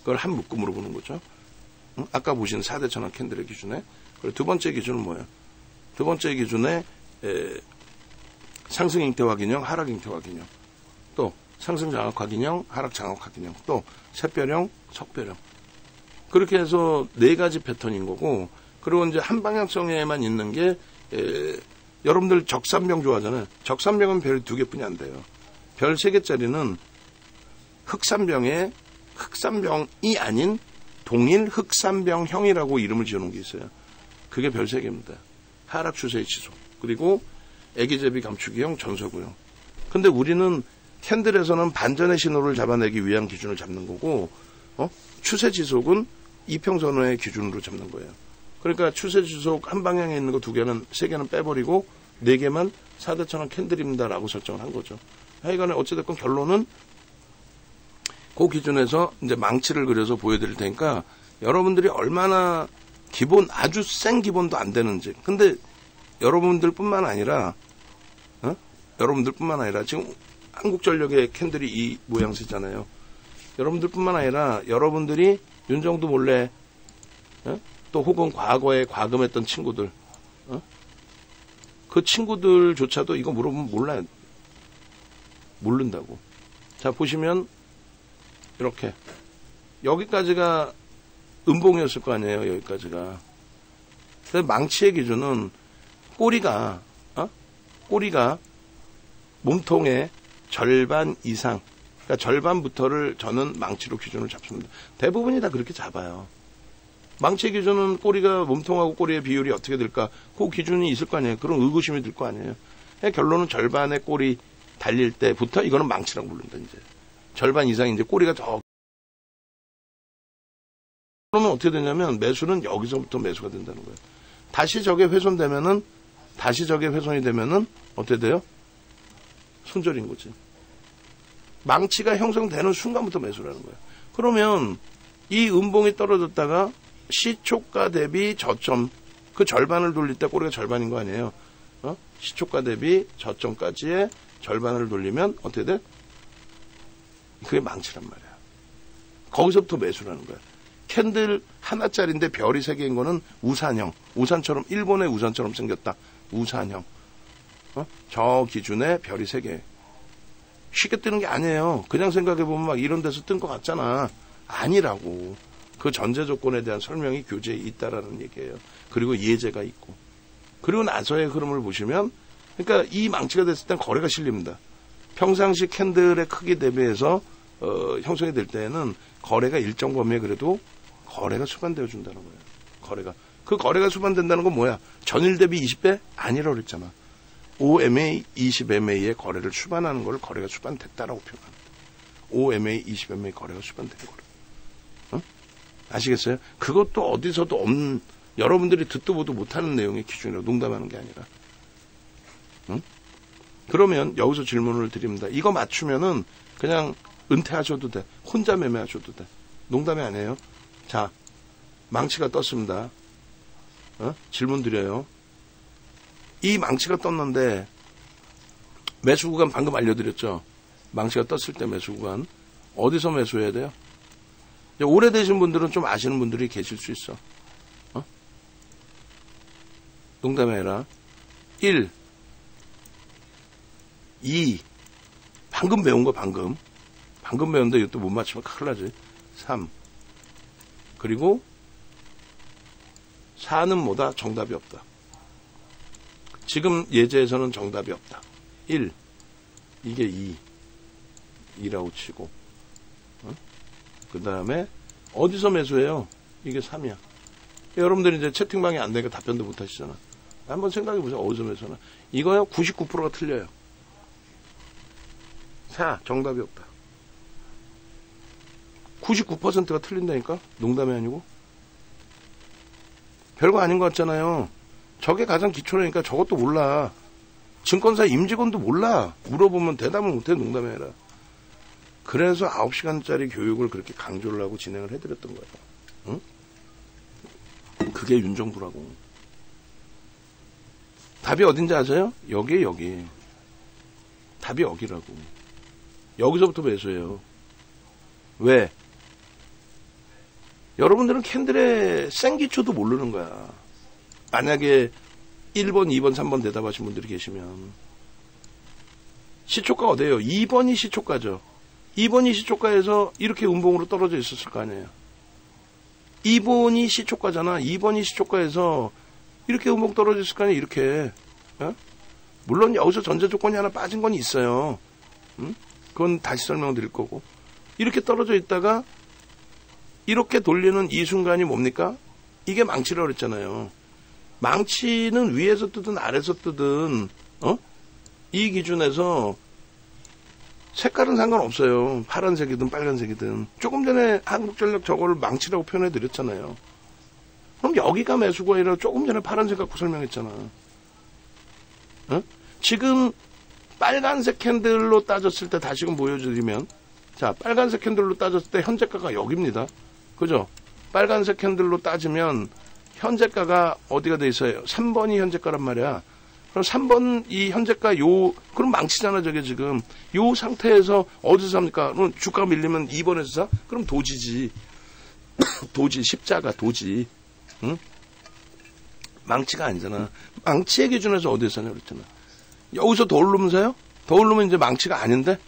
그걸 한 묶음으로 보는 거죠. 아까 보신 4대 천원 캔들의 기준에. 그리고 두 번째 기준은 뭐예요? 두 번째 기준에 상승 잉태화 기형, 하락 잉태화 기형. 또 상승 장악화 기형, 하락 장악화 기형. 또 샛별형, 석별형. 그렇게 해서 4가지 패턴인 거고 그리고 이제 한 방향성에만 있는 게 여러분들 적산병 좋아하잖아요. 적산병은 별 2개뿐이 안 돼요. 별 3개짜리는 흑산병이 아닌 동일 흑산병형이라고 이름을 지어놓은 게 있어요. 그게 별 3개입니다. 하락 추세의 지속. 그리고 애기제비 감추기형, 전서구형. 근데 우리는 캔들에서는 반전의 신호를 잡아내기 위한 기준을 잡는 거고 추세 지속은 이평선호의 기준으로 잡는 거예요. 그러니까 추세 지속 한 방향에 있는 거 2개는 3개는 빼버리고 4개만 4대 천원 캔들입니다라고 설정을 한 거죠. 하여간에 어찌됐건 결론은 그 기준에서 이제 망치를 그려서 보여드릴 테니까 여러분들이 얼마나 아주 센 기본도 안 되는지. 근데 여러분들뿐만 아니라 지금 한국전력의 캔들이 이 모양새잖아요. 여러분들뿐만 아니라 여러분들이 윤정두 몰래 또 혹은 과거에 과금했던 친구들 그 친구들조차도 이거 물어보면 몰라요. 모른다고. 자 보시면 이렇게 여기까지가 음봉이었을 거 아니에요. 여기까지가. 그래서 망치의 기준은 꼬리가 몸통의 절반 이상, 그러니까 절반부터를 저는 망치로 기준을 잡습니다. 대부분이 다 그렇게 잡아요. 망치의 기준은 꼬리가 몸통하고 꼬리의 비율이 어떻게 될까? 그 기준이 있을 거 아니에요. 그런 의구심이 들 거 아니에요. 결론은 절반의 꼬리 달릴 때부터 이거는 망치라고 부른다. 이제 절반 이상 이제 꼬리가 더. 그러면 어떻게 되냐면 매수는 여기서부터 매수가 된다는 거예요. 다시 저게 훼손이 되면은 어떻게 돼요? 손절인 거지. 망치가 형성되는 순간부터 매수라는 거예요. 그러면 이 음봉이 떨어졌다가 시초가 대비 저점, 그 절반을 돌릴 때 꼬리가 절반인 거 아니에요? 시초가 대비 저점까지의 절반을 돌리면 어떻게 돼? 그게 망치란 말이야. 거기서부터 매수라는 거야. 캔들 하나짜리인데 별이 3개인 거는 우산형. 우산처럼, 일본의 우산처럼 생겼다. 우산형. 저 기준에 별이 3개. 쉽게 뜨는 게 아니에요. 그냥 생각해보면 막 이런 데서 뜬 것 같잖아. 아니라고. 그 전제 조건에 대한 설명이 교재에 있다라는 얘기예요. 그리고 예제가 있고. 그리고 나서의 흐름을 보시면, 그러니까 이 망치가 됐을 땐 거래가 실립니다. 평상시 캔들의 크기 대비해서 형성이 될 때에는 거래가 일정 범위에 그래도 거래가 수반되어 준다는 거예요. 거래가. 그 거래가 수반된다는 건 뭐야? 전일 대비 20배? 아니라고 그랬잖아. 5MA, 20MA의 거래를 수반하는 걸 거래가 수반됐다라고 표현합니다. 5MA, 20MA 거래가 수반된 거래. 응? 아시겠어요? 그것도 어디서도 없는, 여러분들이 듣도 보도 못하는 내용의 기준이라고, 농담하는 게 아니라. 응? 그러면 여기서 질문을 드립니다. 이거 맞추면은 그냥 은퇴하셔도 돼. 혼자 매매하셔도 돼. 농담이 아니에요. 자, 망치가 떴습니다. 질문 드려요. 이 망치가 떴는데 매수 구간 방금 알려드렸죠. 망치가 떴을 때 매수 구간 어디서 매수해야 돼요? 오래되신 분들은 좀 아시는 분들이 계실 수 있어. 농담이 아니라 1, 2, 방금 배운 거 방금 배웠는데 이것도 못 맞추면 큰일 나지. 3, 그리고 4는 뭐다? 정답이 없다. 지금 예제에서는 정답이 없다. 1, 이게 2라고 치고, 그 다음에 어디서 매수해요? 이게 3이야. 여러분들이 이제 채팅방이 안 되니까 답변도 못 하시잖아. 한번 생각해 보세요. 어디서 매수하나? 이거요, 99%가 틀려요. 4, 정답이 없다. 99%가 틀린다니까? 농담이 아니고? 별거 아닌 것 같잖아요. 저게 가장 기초라니까 저것도 몰라. 증권사 임직원도 몰라. 물어보면 대답을 못해. 농담이 아니라. 그래서 9시간짜리 교육을 그렇게 강조를 하고 진행을 해드렸던 거예요. 응? 그게 윤정부라고. 답이 어딘지 아세요? 여기. 답이 여기라고. 여기서부터 매수해요. 왜? 여러분들은 캔들의 생기초도 모르는 거야. 만약에 1번, 2번, 3번 대답하신 분들이 계시면 시초가 어디예요? 2번이 시초가죠. 2번이 시초가에서 이렇게 음봉으로 떨어져 있었을 거 아니에요. 2번이 시초가잖아. 2번이 시초가에서 이렇게 음봉 떨어져 있을 거 아니에요. 이렇게. 물론 여기서 전제 조건이 하나 빠진 건 있어요. 그건 다시 설명드릴 거고. 이렇게 떨어져 있다가 이렇게 돌리는 이 순간이 뭡니까? 이게 망치라고 그랬잖아요. 망치는 위에서 뜨든 아래에서 뜨든 이 기준에서 색깔은 상관없어요. 파란색이든 빨간색이든. 조금 전에 한국전력 저거를 망치라고 표현해 드렸잖아요. 그럼 여기가 매수가 아니라 조금 전에 파란색 갖고 설명했잖아. 지금 빨간색 캔들로 따졌을 때 다시금 보여드리면, 자, 빨간색 캔들로 따졌을 때 현재가가 여기입니다. 그죠? 빨간색 캔들로 따지면 현재가가 어디가 돼 있어요? 3번이 현재가란 말이야. 그럼 3번 이 현재가 그럼 망치잖아, 저게 지금. 요 상태에서 어디서 삽니까? 그럼 주가가 밀리면 2번에서 사? 그럼 도지지. 도지, 십자가, 도지. 응? 망치가 아니잖아. 망치의 기준에서 어디서 사냐 그랬잖아. 여기서 더 오르면 사요? 더 오르면 이제 망치가 아닌데?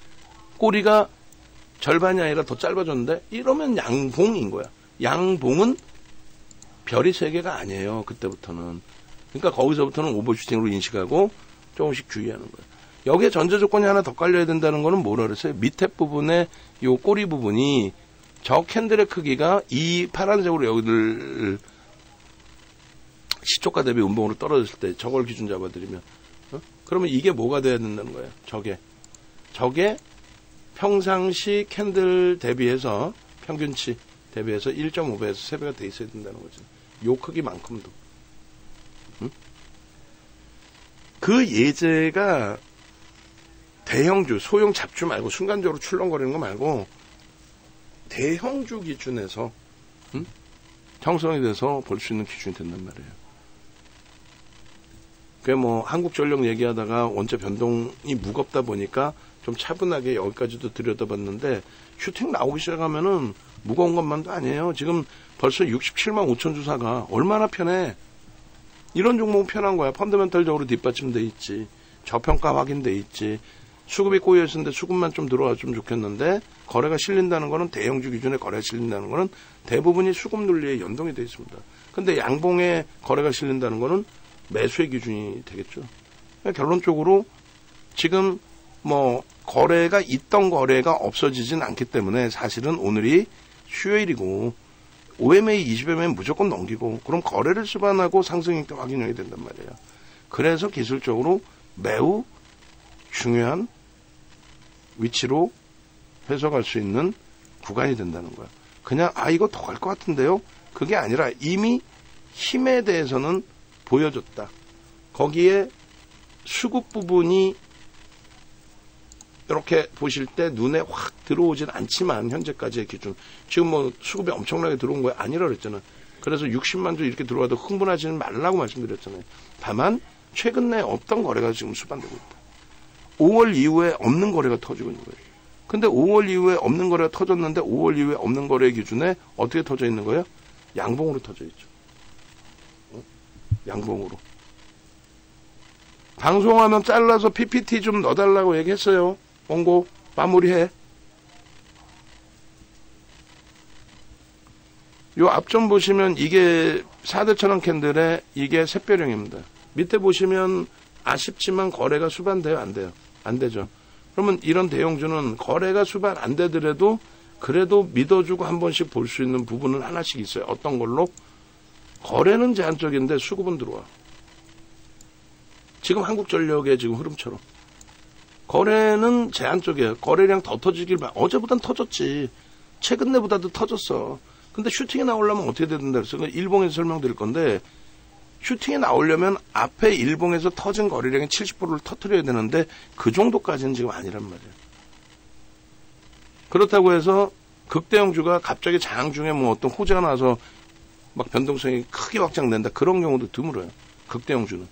꼬리가 절반이 아니라 더 짧아졌는데 이러면 양봉인 거야. 양봉은 별이 3개가 아니에요. 그때부터는. 그러니까 거기서부터는 오버슈팅으로 인식하고 조금씩 주의하는 거예요. 여기에 전제 조건이 하나 더 깔려야 된다는 거는 뭐라 그랬어요? 밑에 부분에 요 꼬리 부분이 저 캔들의 크기가 이 파란색으로 여기를 시초가 대비 음봉으로 떨어졌을 때 저걸 기준 잡아드리면 그러면 이게 뭐가 돼야 된다는 거예요? 저게 평상시 캔들 대비해서 평균치 대비해서 1.5배에서 3배가 돼 있어야 된다는 거죠. 요 크기만큼도. 그 예제가 대형주, 소형 잡주 말고 순간적으로 출렁거리는 거 말고 대형주 기준에서 형성이 돼서 볼 수 있는 기준이 된단 말이에요. 그게 뭐 한국전력 얘기하다가 원자 변동이 무겁다 보니까 좀 차분하게 여기까지도 들여다봤는데 슈팅 나오기 시작하면은 무거운 것만도 아니에요. 지금 벌써 67만 5천 주사가 얼마나 편해. 이런 종목은 편한 거야. 펀더멘털적으로 뒷받침돼 있지. 저평가 확인돼 있지. 수급이 꼬여있었는데 수급만 좀 들어왔으면 좋겠는데 거래가 실린다는 거는 대형주 기준에 거래가 실린다는 거는 대부분이 수급 논리에 연동이 되어 있습니다. 근데 양봉에 거래가 실린다는 거는 매수의 기준이 되겠죠. 결론적으로 지금 뭐 거래가 있던 거래가 없어지진 않기 때문에 사실은 오늘이 수요일이고 OMA 20MA 무조건 넘기고 그럼 거래를 수반하고 상승익도 확인이 된단 말이에요. 그래서 기술적으로 매우 중요한 위치로 해석할 수 있는 구간이 된다는 거야. 그냥 이거 더 갈 것 같은데요? 그게 아니라 이미 힘에 대해서는 보여줬다. 거기에 수급 부분이 이렇게 보실 때 눈에 확 들어오진 않지만 현재까지의 기준 지금 뭐 수급이 엄청나게 들어온 거야 아니라 그랬잖아. 그래서 60만 주 이렇게 들어와도 흥분하지는 말라고 말씀드렸잖아요. 다만 최근 내 없던 거래가 지금 수반되고 있다. 5월 이후에 없는 거래가 터지고 있는 거예요. 근데 5월 이후에 없는 거래가 터졌는데 5월 이후에 없는 거래 기준에 어떻게 터져 있는 거예요? 양봉으로 터져 있죠. 양봉으로. 방송하면 잘라서 PPT 좀 넣어달라고 얘기했어요. 원고 마무리해. 요 앞 좀 보시면 이게 4대 천원 캔들에 이게 샛별형입니다. 밑에 보시면 아쉽지만 거래가 수반돼요? 안 돼요? 안 되죠. 그러면 이런 대형주는 거래가 수반 안 되더라도 그래도 믿어주고 한 번씩 볼 수 있는 부분은 하나씩 있어요. 어떤 걸로? 거래는 제한적인데 수급은 들어와. 지금 한국전력의 지금 흐름처럼. 거래는 제한적이에요. 거래량 더 터지길 바래. 어제보단 터졌지. 최근 내보다도 터졌어. 근데 슈팅이 나오려면 어떻게 된다 그랬어요? 일봉에서 설명드릴 건데 슈팅이 나오려면 앞에 일봉에서 터진 거래량의 70%를 터뜨려야 되는데 그 정도까지는 지금 아니란 말이에요. 그렇다고 해서 극대형주가 갑자기 장 중에 뭐 어떤 호재가 나서 막 변동성이 크게 확장된다. 그런 경우도 드물어요. 극대형주는.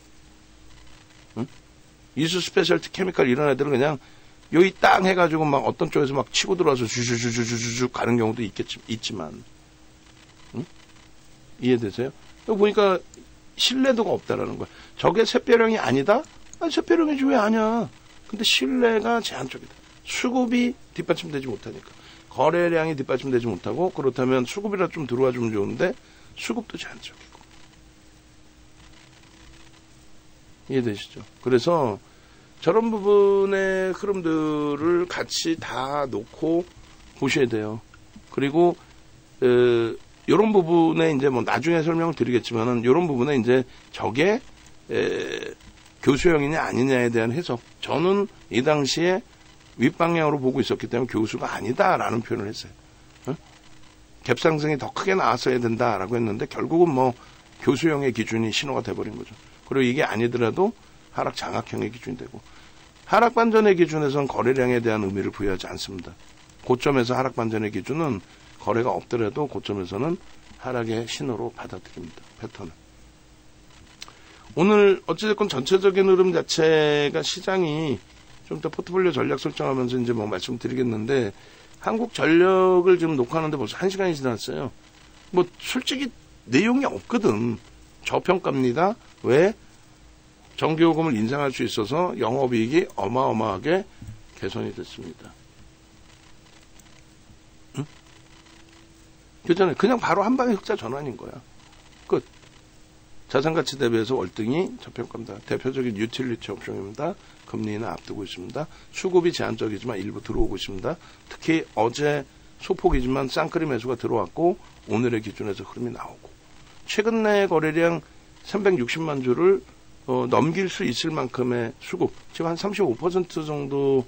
응? 이수 스페셜티 케미칼 이런 애들은 그냥 여기 땅 해가지고 막 어떤 쪽에서 막 치고 들어와서 주주주주주주 가는 경우도 있지만. 응? 이해되세요? 보니까 신뢰도가 없다라는 거야. 저게 샛별형이 아니다? 샛별형이지 왜 아냐? 근데 신뢰가 제한적이다. 수급이 뒷받침되지 못하니까. 거래량이 뒷받침되지 못하고 그렇다면 수급이라도 좀 들어와 주면 좋은데 수급도 제한적이고. 이해되시죠? 그래서 저런 부분의 흐름들을 같이 다 놓고 보셔야 돼요. 그리고 이런 부분에 이제 뭐 나중에 설명을 드리겠지만은 이런 부분에 이제 저게 교수형이냐 아니냐에 대한 해석. 저는 이 당시에 윗방향으로 보고 있었기 때문에 교수가 아니다라는 표현을 했어요. 갭상승이 더 크게 나왔어야 된다라고 했는데 결국은 뭐 교수형의 기준이 신호가 돼버린 거죠. 그리고 이게 아니더라도 하락 장악형의 기준이 되고 하락 반전의 기준에서는 거래량에 대한 의미를 부여하지 않습니다. 고점에서 하락 반전의 기준은 거래가 없더라도 고점에서는 하락의 신호로 받아들입니다. 패턴을. 오늘 어찌됐건 전체적인 흐름 자체가 시장이 좀 더 포트폴리오 전략 설정하면서 이제 뭐 말씀드리겠는데 한국전력을 지금 녹화하는데 벌써 1시간이 지났어요. 뭐 솔직히 내용이 없거든. 저평가입니다. 왜? 전기요금을 인상할 수 있어서 영업이익이 어마어마하게 개선이 됐습니다. 그잖아요. 그냥 바로 한 방에 흑자 전환인 거야. 끝. 자산가치 대비해서 월등히 저평가입니다. 대표적인 유틸리티 옵션입니다. 금리는 앞두고 있습니다. 수급이 제한적이지만 일부 들어오고 있습니다. 특히 어제 소폭이지만 쌍끌이 매수가 들어왔고 오늘의 기준에서 흐름이 나오고 최근 내 거래량 360만 주를 넘길 수 있을 만큼의 수급, 지금 한 35% 정도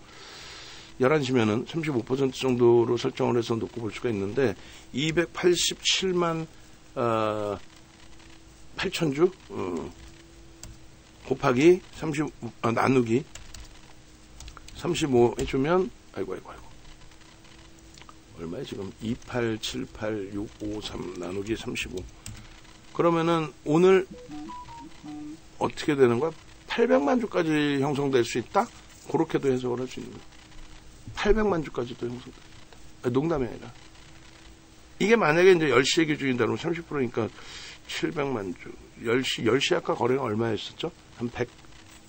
11시면은 35% 정도로 설정을 해서 놓고 볼 수가 있는데 287만 8천주 곱하기 35 나누기 35 해주면 아이고 얼마에 지금 2878653 나누기 35 그러면은 오늘 어떻게 되는 거야? 800만 주까지 형성될 수 있다? 그렇게도 해석을 할 수 있는 거야. 800만 주까지도 형성될 수 있다. 농담이 아니라 이게 만약에 이제 10시에 기준이다면 30%니까 700만 주 10시 아까 거래가 얼마였었죠? 한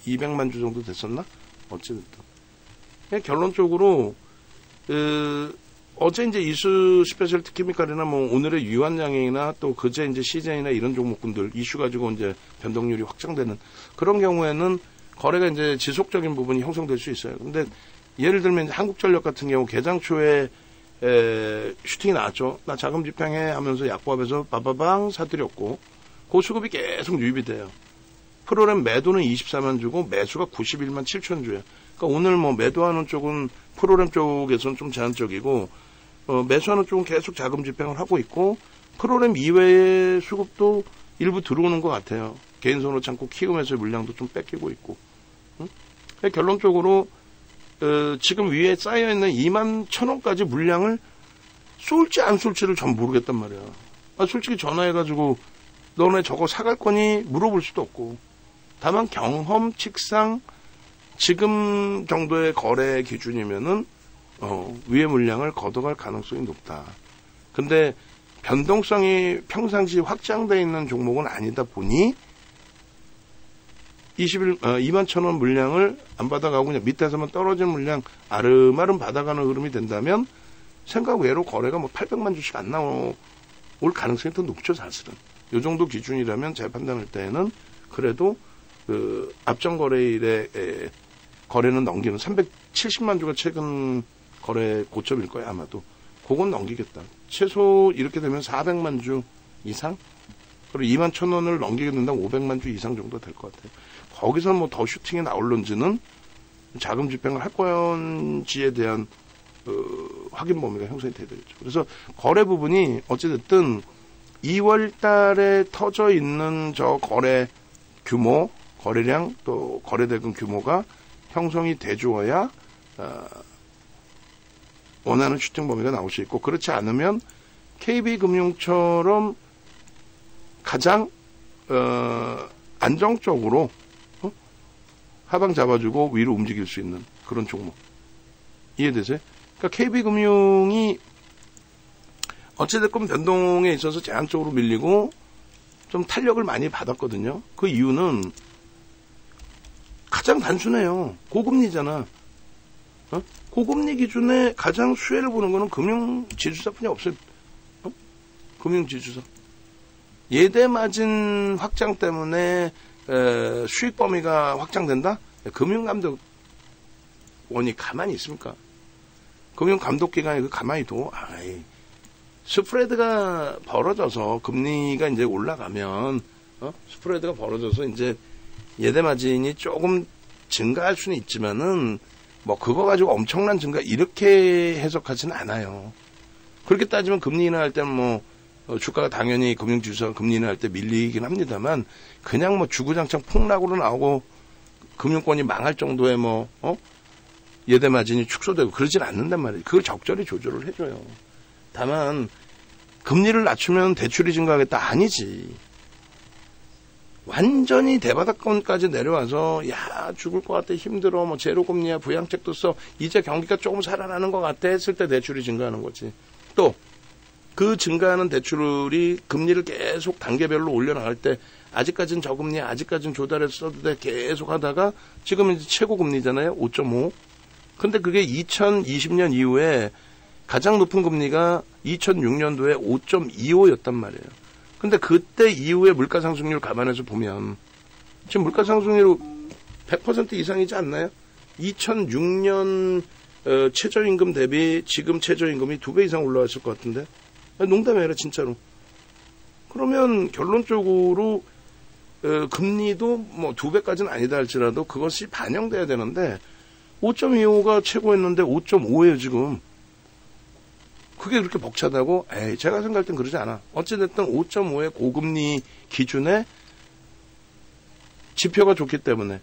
200만 주 정도 됐었나? 어찌됐든 그냥 결론적으로 어제 이제 이수 스페셜티 케미칼이나 뭐 오늘의 유한양행이나 또 그제 이제 CJ나 이런 종목군들 이슈 가지고 이제 변동률이 확장되는 그런 경우에는 거래가 이제 지속적인 부분이 형성될 수 있어요. 근데 예를 들면 이제 한국전력 같은 경우 개장 초에 슈팅이 나왔죠. 나 자금 집행해 하면서 약보합에서 빠바방 사들였고 그 수급이 계속 유입이 돼요. 프로그램 매도는 24만 주고 매수가 91만 7천 주예요. 그러니까 오늘 뭐 매도하는 쪽은 프로그램 쪽에서는 좀 제한적이고 매수하는 쪽은 계속 자금 집행을 하고 있고 프로그램 이외의 수급도 일부 들어오는 것 같아요. 개인선으로 참고 키움에서의 물량도 좀 뺏기고 있고 결론적으로 지금 위에 쌓여있는 2만 1,000원까지 물량을 쏠지 안 쏠지를 전 모르겠단 말이야. 솔직히 전화해가지고 너네 저거 사갈 거니 물어볼 수도 없고 다만 경험칙상 지금 정도의 거래 기준이면은 위의 물량을 걷어갈 가능성이 높다. 근데 변동성이 평상시 확장되어 있는 종목은 아니다 보니 2만 1,000원 물량을 안 받아가고 그냥 밑에서만 떨어진 물량 아름아름 받아가는 흐름이 된다면 생각 외로 거래가 뭐 800만 주씩 안 나올 가능성이 더 높죠, 사실은. 이 정도 기준이라면 제 판단할 때에는 그래도 앞전 거래일에 거래는 넘기는 370만 주가 최근 거래 고점일 거예요, 아마도. 그건 넘기겠다. 최소 이렇게 되면 400만 주 이상? 그리고 2만 1,000원을 넘기게 된다면 500만 주 이상 정도 될 것 같아요. 거기서 뭐 더 슈팅이 나올런지는 자금 집행을 할 건지에 대한 확인 범위가 형성이 돼야 되겠죠. 그래서 거래 부분이 어찌됐든 2월 달에 터져 있는 저 거래 규모, 거래량, 또 거래대금 규모가 형성이 돼 주어야 원하는 슈팅 범위가 나올 수 있고 그렇지 않으면 KB금융처럼 가장 안정적으로 하방 잡아주고 위로 움직일 수 있는 그런 종목 이해되세요? 그러니까 KB금융이 어찌됐건 변동에 있어서 제한적으로 밀리고 좀 탄력을 많이 받았거든요. 그 이유는 가장 단순해요. 고금리잖아. 고금리 기준에 가장 수혜를 보는 거는 금융지주사뿐이 없어요. 금융지주사. 예대마진 확장 때문에 수익 범위가 확장된다? 금융감독원이 가만히 있습니까? 금융감독기관이 가만히 둬? 스프레드가 벌어져서 금리가 이제 올라가면 스프레드가 벌어져서 이제 예대마진이 조금 증가할 수는 있지만은 뭐 그거 가지고 엄청난 증가 이렇게 해석하지는 않아요. 그렇게 따지면 금리 인하할 때는 뭐 주가가 당연히 금융지주사가 금리 인하할 때 밀리긴 합니다만 그냥 뭐 주구장창 폭락으로 나오고 금융권이 망할 정도의 뭐 예대마진이 축소되고 그러진 않는단 말이에요. 그걸 적절히 조절을 해줘요. 다만 금리를 낮추면 대출이 증가하겠다 아니지. 완전히 대바닥권까지 내려와서 야 죽을 것 같아 힘들어 뭐 제로금리야 부양책도 써 이제 경기가 조금 살아나는 것 같아 했을 때 대출이 증가하는 거지. 또 그 증가하는 대출이 금리를 계속 단계별로 올려나갈 때 아직까지는 저금리야 아직까지는 조달해서 써도 돼 계속 하다가 지금 이제 최고금리잖아요. 5.5. 근데 그게 2020년 이후에 가장 높은 금리가 2006년도에 5.25였단 말이에요. 근데 그때 이후에 물가 상승률 감안해서 보면 지금 물가 상승률 100% 이상이지 않나요? 2006년 최저임금 대비 지금 최저임금이 2배 이상 올라왔을 것 같은데. 농담이 아니라 진짜로. 그러면 결론적으로 금리도 뭐 2배까지는 아니다 할지라도 그것이 반영돼야 되는데 5.25가 최고였는데 5.5예요 지금. 그게 그렇게 벅차다고? 에이, 제가 생각할 땐 그러지 않아. 어찌됐든 5.5의 고금리 기준에 지표가 좋기 때문에,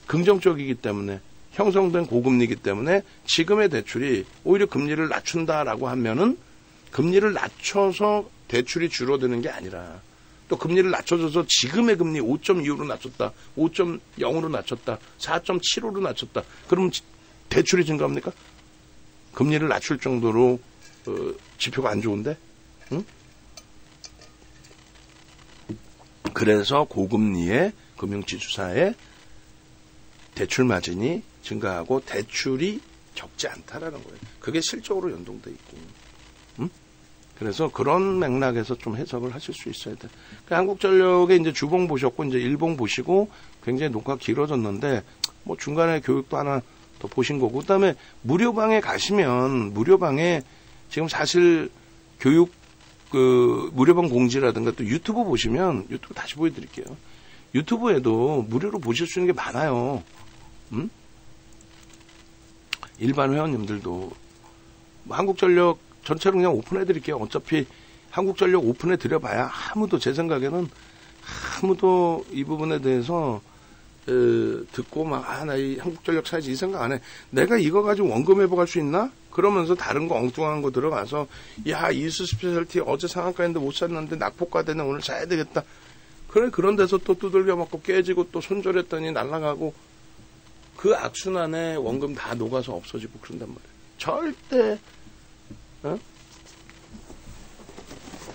긍정적이기 때문에, 형성된 고금리이기 때문에 지금의 대출이 오히려 금리를 낮춘다라고 하면은 금리를 낮춰서 대출이 줄어드는 게 아니라 또 금리를 낮춰줘서 지금의 금리 5.25로 낮췄다, 5.0으로 낮췄다, 4.75로 낮췄다. 그러면 대출이 증가합니까? 금리를 낮출 정도로 지표가 안 좋은데? 응? 그래서 고금리의 금융지주사의 대출 마진이 증가하고 대출이 적지 않다라는 거예요. 그게 실적으로 연동돼 있고. 응? 그래서 그런 맥락에서 좀 해석을 하실 수 있어야 돼. 그러니까 한국전력의 이제 주봉 보셨고, 이제 일봉 보시고, 굉장히 녹화가 길어졌는데, 뭐 중간에 교육도 하나 더 보신 거고, 그 다음에 무료방에 가시면, 무료방에 지금 사실 교육, 무료방 공지라든가 또 유튜브 보시면, 유튜브 다시 보여드릴게요. 유튜브에도 무료로 보실 수 있는 게 많아요. 응? 일반 회원님들도. 뭐 한국전력 전체로 그냥 오픈해드릴게요. 어차피 한국전력 오픈해드려봐야 아무도 제 생각에는 아무도 이 부분에 대해서 듣고 막 나 이 한국전력 사야지 이 생각 안 해. 내가 이거 가지고 원금 회복할 수 있나? 그러면서 다른 거 엉뚱한 거 들어가서 야 이수 스페셜티 어제 상한가인데 못 샀는데 낙폭가 되네 오늘 사야 되겠다. 그래 그런 데서 또 두들겨 맞고 깨지고 또 손절했더니 날아가고 그 악순환에 원금 다 녹아서 없어지고 그런단 말이에요. 절대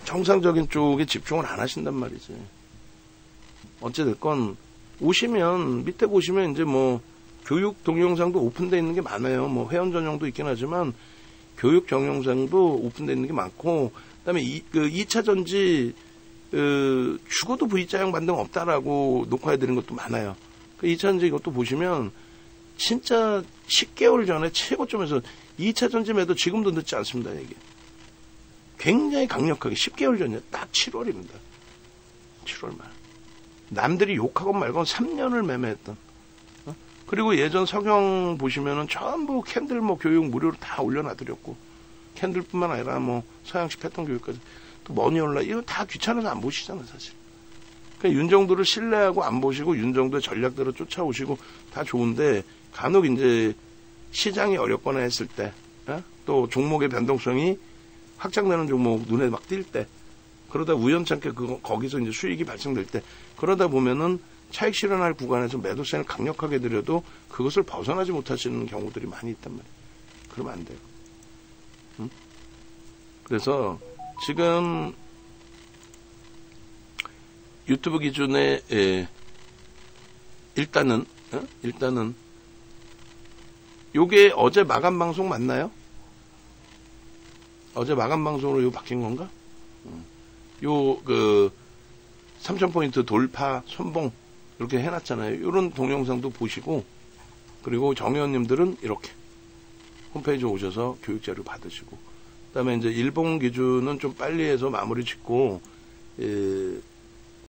정상적인 쪽에 집중을 안 하신단 말이지. 어찌됐건 오시면 밑에 보시면 이제 뭐 교육 동영상도 오픈되어 있는 게 많아요. 뭐 회원 전용도 있긴 하지만 교육 동영상도 오픈되어 있는 게 많고 그다음에 2차 전지 죽어도 V자형 반등 없다라고 녹화해드린 것도 많아요. 그 2차 전지 이것도 보시면 진짜 10개월 전에 최고점에서 2차 전지 매도 지금도 늦지 않습니다. 이게 굉장히 강력하게 10개월 전이에요. 딱 7월입니다. 7월 말. 남들이 욕하건 말건 3년을 매매했던. 그리고 예전 석영 보시면은 전부 캔들 뭐 교육 무료로 다 올려놔드렸고 캔들뿐만 아니라 뭐 서양식 패턴 교육까지 또 머니올라 이거 다 귀찮아서 안 보시잖아요 사실. 그러니까 윤정도를 신뢰하고 안 보시고 윤정도의 전략대로 쫓아오시고 다 좋은데 간혹 이제 시장이 어렵거나 했을 때 또 종목의 변동성이 확장되는 종목 눈에 막 띌 때 그러다 우연찮게 거기서 이제 수익이 발생될 때 그러다 보면은 차익 실현할 구간에서 매도세를 강력하게 들여도 그것을 벗어나지 못하시는 경우들이 많이 있단 말이에요. 그러면 안 돼요. 응? 그래서 지금 유튜브 기준에 일단은 요게 어제 마감 방송 맞나요? 어제 마감 방송으로 요 바뀐 건가? 요 3000포인트 돌파 선봉 이렇게 해놨잖아요. 이런 동영상도 보시고 그리고 정회원님들은 이렇게 홈페이지 오셔서 교육자료 받으시고 그다음에 이제 일본 기준은 좀 빨리 해서 마무리 짓고